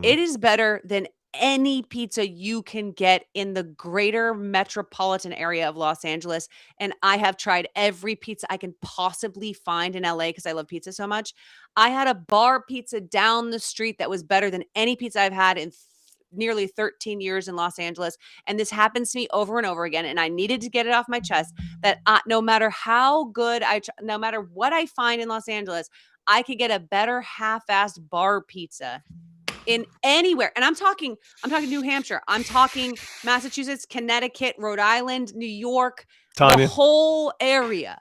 it is better than any pizza you can get in the greater metropolitan area of Los Angeles. And I have tried every pizza I can possibly find in LA because I love pizza so much. I had a bar pizza down the street that was better than any pizza I've had in nearly 13 years in Los Angeles. And this happens to me over and over again. And I needed to get it off my chest that no matter how good no matter what I find in Los Angeles, I could get a better half-assed bar pizza in anywhere. And I'm talking New Hampshire. I'm talking Massachusetts, Connecticut, Rhode Island, New York, Tanya. the whole area.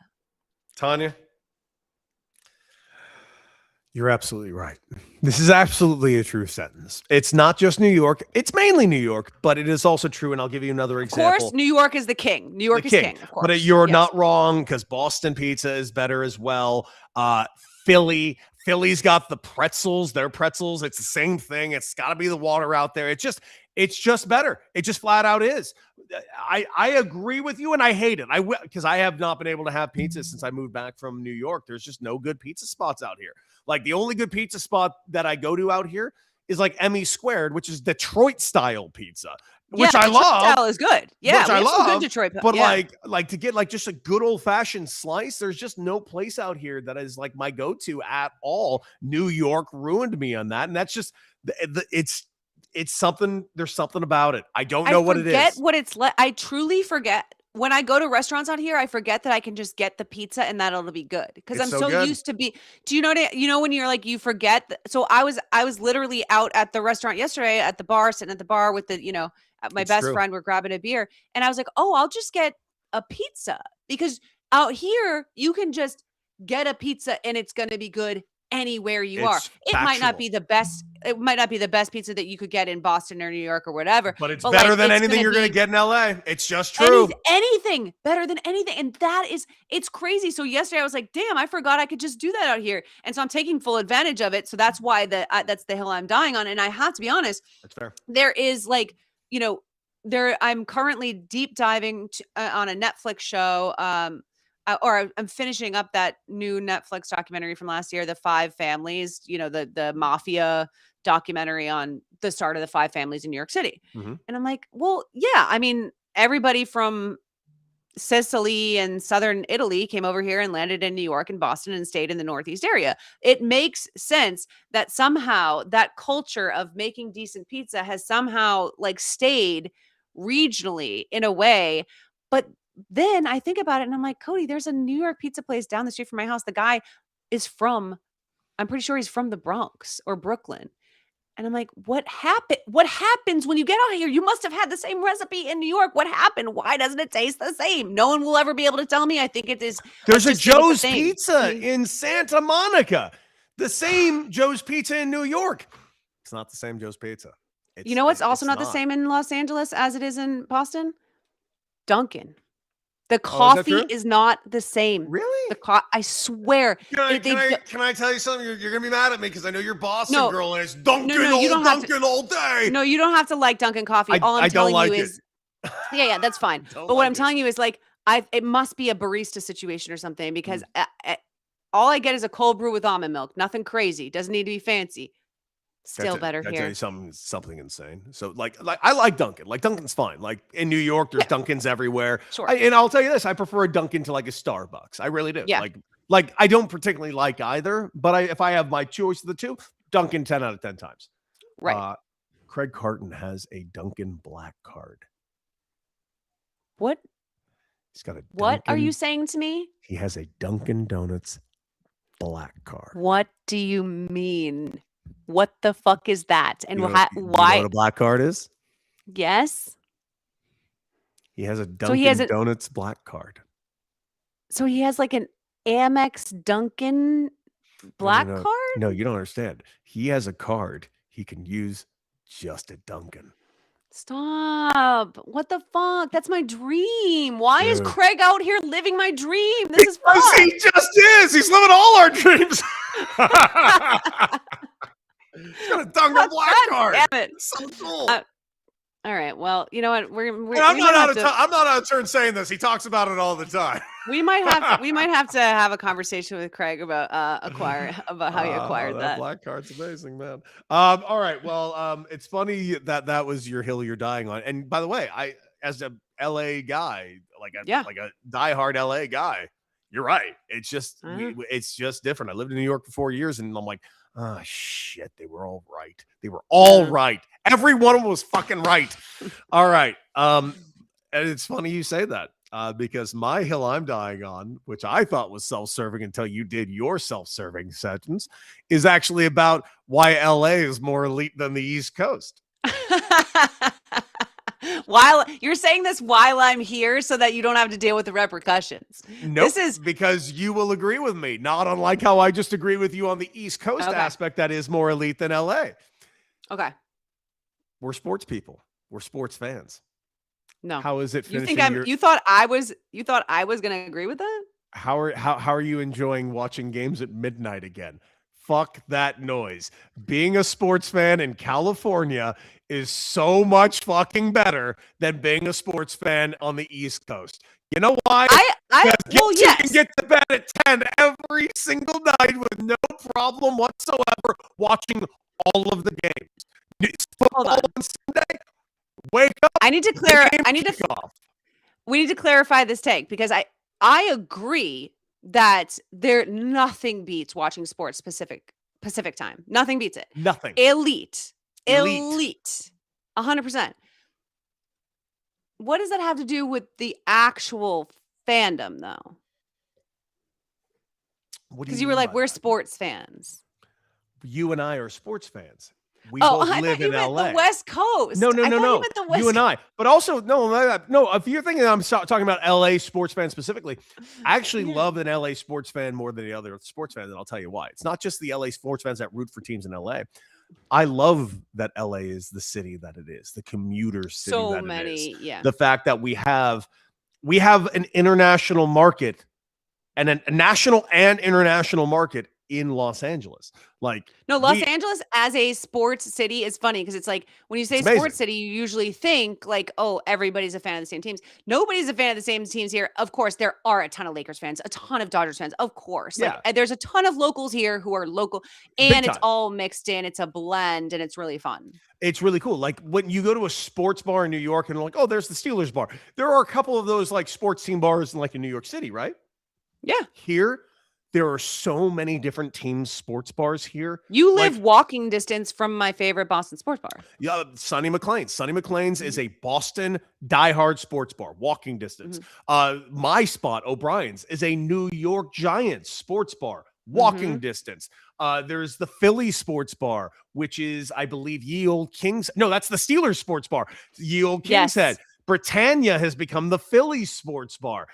Tanya, you're absolutely right. This is absolutely a true sentence. It's not just New York. It's mainly New York, but it is also true. And I'll give you another example. Of course, New York is the king. New York is king, of course. But you're not wrong, because Boston pizza is better as well. Philly's got the pretzels. Their pretzels, it's the same thing. It's got to be the water out there. It's just better. It just flat out is. I agree with you, and I hate it. Because I have not been able to have pizza since I moved back from New York. There's just no good pizza spots out here. Like, the only good pizza spot that I go to out here is like Emmy Squared, which is Detroit style pizza, which I love. Style is good. Yeah, which I love. Good Detroit, but like to get like just a good old fashioned slice, there's just no place out here that is like my go-to at all. New York ruined me on that, and that's just it's something. There's something about it. I don't know what it is. I forget what it's like. I truly forget. When I go to restaurants out here, I forget that I can just get the pizza and that'll be good, because I'm so used to do you know when you're like, you forget? So I was literally out at the restaurant yesterday at the bar, sitting at the bar with my best friend. We're grabbing a beer, and I was like, oh, I'll just get a pizza, because out here you can just get a pizza and it's going to be good anywhere you are. It might not be the best. It might not be the best pizza that you could get in Boston or New York or whatever. But it's better than anything you're going to get in LA. It's just true. Anything better than anything. And it's crazy. So yesterday I was like, damn, I forgot I could just do that out here. And so I'm taking full advantage of it. So that's why that's the hill I'm dying on. And I have to be honest. That's fair. There is I'm currently deep diving on a Netflix show. Or I'm finishing up that new Netflix documentary from last year, The Five Families, the mafia documentary on the start of the five families in New York City. Mm-hmm. And I'm like, well, yeah, I mean, everybody from Sicily and Southern Italy came over here and landed in New York and Boston and stayed in the Northeast area. It makes sense that somehow that culture of making decent pizza has somehow stayed regionally in a way. But then I think about it and I'm like, Cody, there's a New York pizza place down the street from my house. The guy is I'm pretty sure he's from the Bronx or Brooklyn. And I'm like, what happened? What happens when you get out here? You must have had the same recipe in New York. What happened? Why doesn't it taste the same? No one will ever be able to tell me. I think it is. There's a Joe's Pizza in Santa Monica. The same Joe's Pizza in New York. It's not the same Joe's Pizza. It's also not the same in Los Angeles as it is in Boston? Dunkin'. The coffee is not the same. Really? I swear. Can I tell you something? You're going to be mad at me because I know you're Boston girl and it's Dunkin' Dunkin' all day. No, you don't have to like Dunkin' coffee. All I'm telling you is, yeah, that's fine. But what I'm telling you is it must be a barista situation or something, because all I get is a cold brew with almond milk. Nothing crazy. Doesn't need to be fancy. Still better here. Can I tell you something insane? So like I like Dunkin'. Like Dunkin's fine. Like in New York, there's Dunkins everywhere. Sure. And I'll tell you this, I prefer a Dunkin' to like a Starbucks. I really do. Yeah. Like I don't particularly like either, but if I have my choice of the two, Dunkin' 10 out of 10 times. Right. Craig Carton has a Dunkin' black card. What? He's got a Dunkin'. What are you saying to me? He has a Dunkin' Donuts black card. What do you mean? What the fuck is that? And why? You know what a black card is? Yes. He has a Dunkin' Donuts black card. So he has like an Amex Dunkin' black card? No, you don't understand. He has a card he can use just at Dunkin'. Stop. What the fuck? That's my dream. Why is Craig out here living my dream? This is fun. He just is. He's living all our dreams. He's got a Dunkin' black card. Damn it. So cool. All right. Well, you know what? I'm not out of turn saying this. He talks about it all the time. We might have to have a conversation with Craig about how you acquired that. Black card's amazing, man. All right. Well, it's funny that was your hill you're dying on. And by the way, as a LA guy, like a diehard LA guy, you're right. It's just different. I lived in New York for 4 years, and I'm like, oh shit, they were all right. They were all right. Every one of them was fucking right. All right. And it's funny you say that. because my hill I'm dying on, which I thought was self-serving until you did your self-serving sentence, is actually about why LA is more elite than the East Coast. While you're saying this while I'm here so that you don't have to deal with the repercussions. Nope, this is because you will agree with me, not unlike how I just agree with you on the East Coast aspect that is more elite than LA. Okay. We're sports people. We're sports fans. No. How is it finishing? You thought I was going to agree with that? How are you enjoying watching games at midnight again? Fuck that noise. Being a sports fan in California is so much fucking better than being a sports fan on the East Coast. You know why? You can get to bed at 10 every single night with no problem whatsoever watching all of the games. It's football on Sunday. Wake up. We need to clarify this take because I agree that nothing beats watching sports Pacific time. Nothing beats it. Nothing. Elite. 100%. What does that have to do with the actual fandom though? Because you were like, we're sports fans. You and I are sports fans. We both live in LA. The West Coast. No. You and I. But also, no. If you're thinking I'm talking about LA sports fans specifically, I actually love an LA sports fan more than the other sports fans, and I'll tell you why. It's not just the LA sports fans that root for teams in LA. I love that LA is the city that it is, the commuter city it is. Yeah. The fact that we have an international market and a national and international market in Los Angeles. Los Angeles as a sports city is funny because it's like when you say sports city, you usually think like, oh, everybody's a fan of the same teams. Nobody's a fan of the same teams here. Of course, there are a ton of Lakers fans, a ton of Dodgers fans, of course. Yeah. There's a ton of locals here who are local, and it's all mixed in. It's a blend, and it's really fun. It's really cool. Like when you go to a sports bar in New York and like, oh, there's the Steelers bar. There are a couple of those like sports team bars in like in New York City, right? Yeah. Here, there are so many different teams' sports bars here. You live walking distance from my favorite Boston sports bar. Yeah, Sonny McLean's. Sonny McLean's is a Boston diehard sports bar, walking distance. My spot, O'Brien's, is a New York Giants sports bar, walking distance. There's the Philly sports bar, which is, I believe, Ye Olde Kings. No, that's the Steelers sports bar, Ye Olde Kings Head. Britannia has become the Philly sports bar.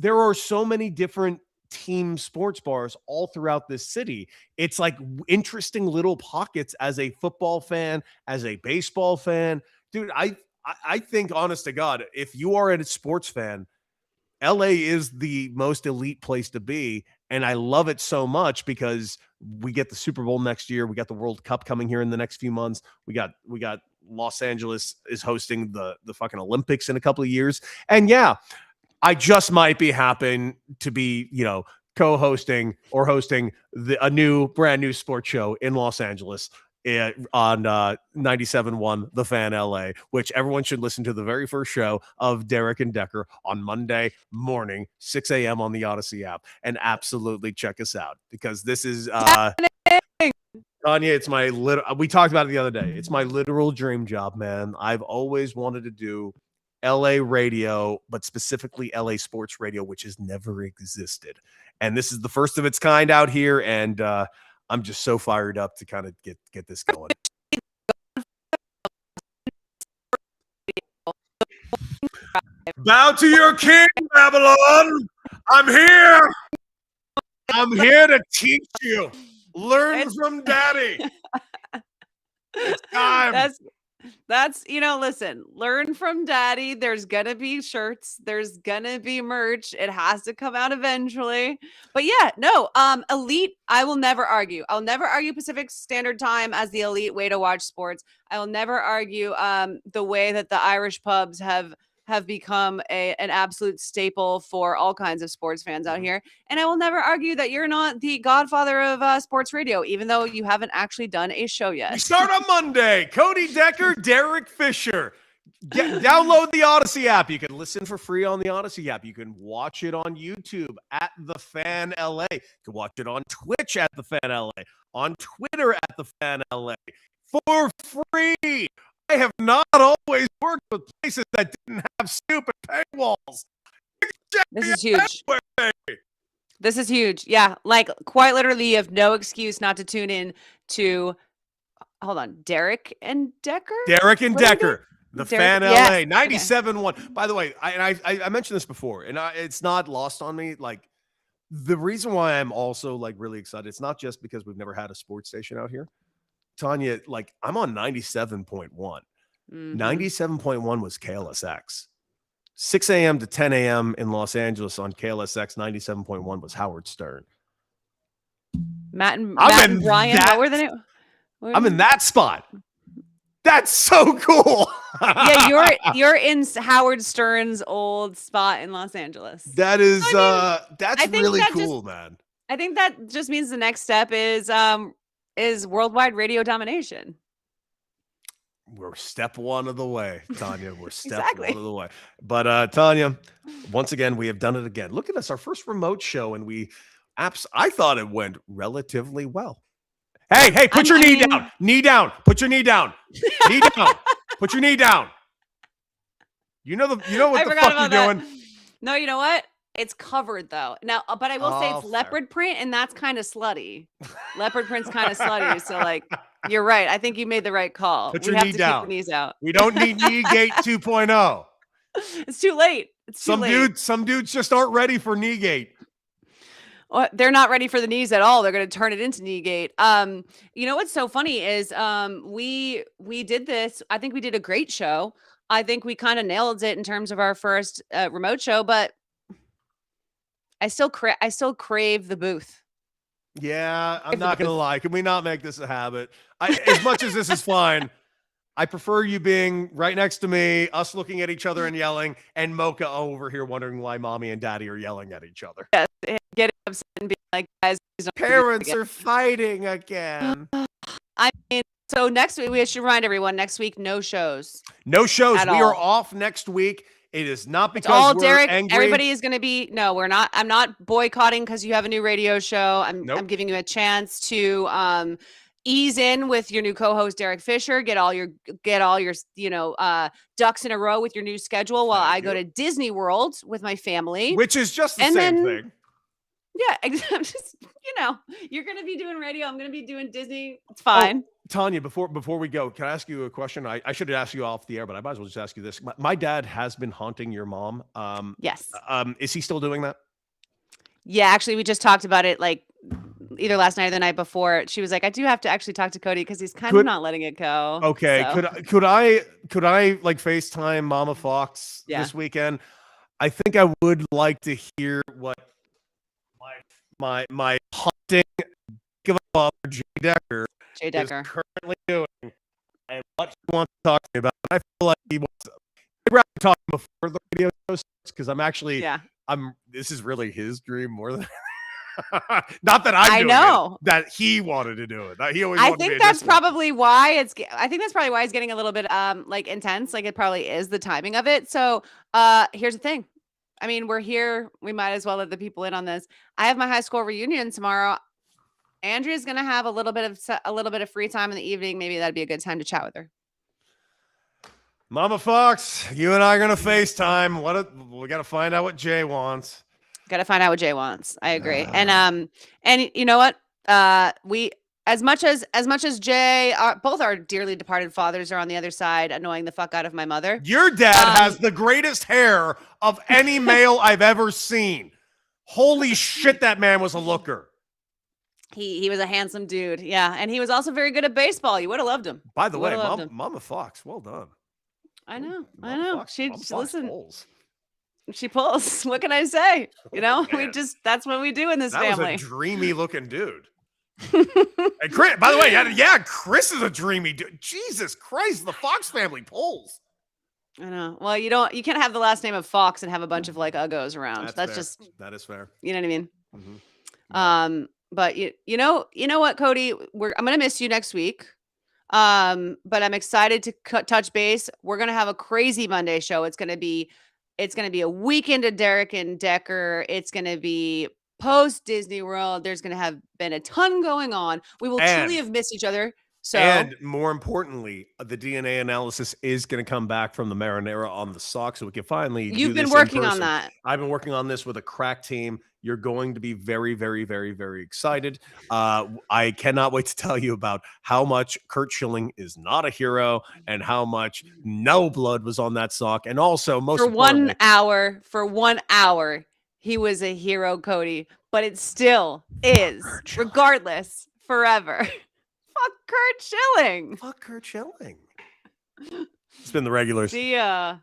There are so many different team sports bars all throughout this city. It's like interesting little pockets as a football fan, as a baseball fan. Dude, I think, honest to God, if you are a sports fan, LA is the most elite place to be. And I love it so much because we get the Super Bowl next year. We got the World Cup coming here in the next few months. We got Los Angeles is hosting the fucking Olympics in a couple of years. And yeah, I just might be happen to be, co-hosting or hosting a brand new sports show in Los Angeles on 97.1 The Fan LA, which everyone should listen to the very first show of Derek and Decker on Monday morning, 6 a.m. on the Odyssey app, and absolutely check us out because this is Tanya, it's my we talked about it the other day. It's my literal dream job, man. I've always wanted to do LA radio, but specifically LA sports radio, which has never existed. And this is the first of its kind out here. And I'm just so fired up to kind of get this going. Bow to your king, Babylon. I'm here. I'm here to teach you. Learn from daddy. It's time. That's listen, learn from daddy. There's gonna be shirts, there's gonna be merch. It has to come out eventually. But yeah, no, elite, I will never argue. I'll never argue Pacific Standard Time as the elite way to watch sports. I will never argue the way that the Irish pubs have become an absolute staple for all kinds of sports fans out here. And I will never argue that you're not the godfather of sports radio, even though you haven't actually done a show yet. We start on Monday. Cody Decker, Derek Fisher. Download the Odyssey app. You can listen for free on the Odyssey app. You can watch it on YouTube at The Fan LA. You can watch it on Twitch at The Fan LA. On Twitter at The Fan LA. For free. I have not always worked with places that didn't have stupid paywalls. This is huge. This is huge. Yeah, like quite literally, you have no excuse not to tune in to. Hold on, Derek and Decker. Derek and Decker, the Fan LA 97.1. Okay. By the way, I mentioned this before, and it's not lost on me. Like the reason why I'm also like really excited, it's not just because we've never had a sports station out here. Tanya, like I'm on 97.1. 97.1 was KLSX. 6 a.m. to 10 a.m. in Los Angeles on KLSX. 97.1 was Howard Stern. Matt and Brian. What were the name? I'm in that spot. That's so cool. Yeah, you're in Howard Stern's old spot in Los Angeles. That is that's really cool, man. I think that just means the next step is worldwide radio domination. We're step one of the way, Tanya. We're step one of the way. But Tanya, once again, we have done it again. Look at us, our first remote show, and I thought it went relatively well. Hey, put your knee down. Knee down. Put your knee down. Knee down. Put your knee down. You know what the fuck you're doing? No, you know what? It's covered though. Now, but I will say it's leopard print, and that's kind of slutty. Leopard print's kind of slutty. So like, you're right. I think you made the right call. Put your knee down. Keep the knees out. We don't need Kneegate 2.0. It's too late. Some dudes just aren't ready for Kneegate. Well, they're not ready for the knees at all. They're going to turn it into Kneegate. You know what's so funny is we did this. I think we did a great show. I think we kind of nailed it in terms of our first remote show, but I still crave the booth. Yeah, I'm not going to lie. Can we not make this a habit? As much as this is fine, I prefer you being right next to me, us looking at each other and yelling, and Mocha over here wondering why mommy and daddy are yelling at each other. Yes, getting upset and being like, guys, parents are fighting again. I mean, so next week, we should remind everyone, next week, no shows. No shows. We are off next week. It is not because all we're Derek, angry. Everybody is going to be, no, we're not. I'm not boycotting because you have a new radio show. I'm giving you a chance to ease in with your new co-host, Derek Fisher, get all your ducks in a row with your new schedule while I go to Disney World with my family. Which is just the same thing. Yeah, I'm just, you're going to be doing radio. I'm going to be doing Disney. It's fine. Oh, Tanya, before we go, can I ask you a question? I should ask you off the air, but I might as well just ask you this. My dad has been haunting your mom. Yes. Is he still doing that? Yeah, actually, we just talked about it like either last night or the night before. She was like, I do have to actually talk to Cody because he's kind of not letting it go. Okay. So. Could I like FaceTime Mama Fox this weekend? I think I would like to hear what my haunting father, Jay Decker, is currently doing and what he wants to talk to me about. I feel like he wants to. I'd rather talk before the radio starts because I'm actually this is really his dream more than not that I know it, that he wanted to do it. That he always. I think that's probably why it's. I think that's probably why it's getting a little bit like intense. Like it probably is the timing of it. So here's the thing. I mean, we're here. We might as well let the people in on this. I have my high school reunion tomorrow. Andrea's gonna have a little bit of free time in the evening. Maybe that'd be a good time to chat with her. Mama Fox, you and I are gonna FaceTime. We got to find out what Jay wants. Got to find out what Jay wants. I agree. And you know what? We as much as Jay, both our dearly departed fathers are on the other side, annoying the fuck out of my mother. Your dad has the greatest hair of any male I've ever seen. Holy shit, that man was a looker. He was a handsome dude. Yeah. And he was also very good at baseball. You would have loved him. By the way, Mama Fox, well done. I know. She pulls. She pulls. What can I say? That's what we do in this family. That was a dreamy looking dude. And Chris, by the way, Chris is a dreamy dude. Jesus Christ, the Fox family pulls. I know. Well, you can't have the last name of Fox and have a bunch of like uggos around. That is fair. You know what I mean? Mm-hmm. But you know what, Cody? I'm gonna miss you next week. But I'm excited to touch base. We're gonna have a crazy Monday show. It's gonna be a weekend of Derek and Decker. It's gonna be post Disney World. There's gonna have been a ton going on. We will truly have missed each other. So, and more importantly, the DNA analysis is going to come back from the marinara on the sock, so we can finally you've do been this working in on person. that. I've been working on this with a crack team. You're going to be very, very, very, very excited. I cannot wait to tell you about how much Curt Schilling is not a hero and how much no blood was on that sock. And also, most importantly, for 1 hour, he was a hero, Cody, but it still is, regardless, forever. Fuck Curt Schilling. Fuck Curt Schilling. It's been the regulars. See ya.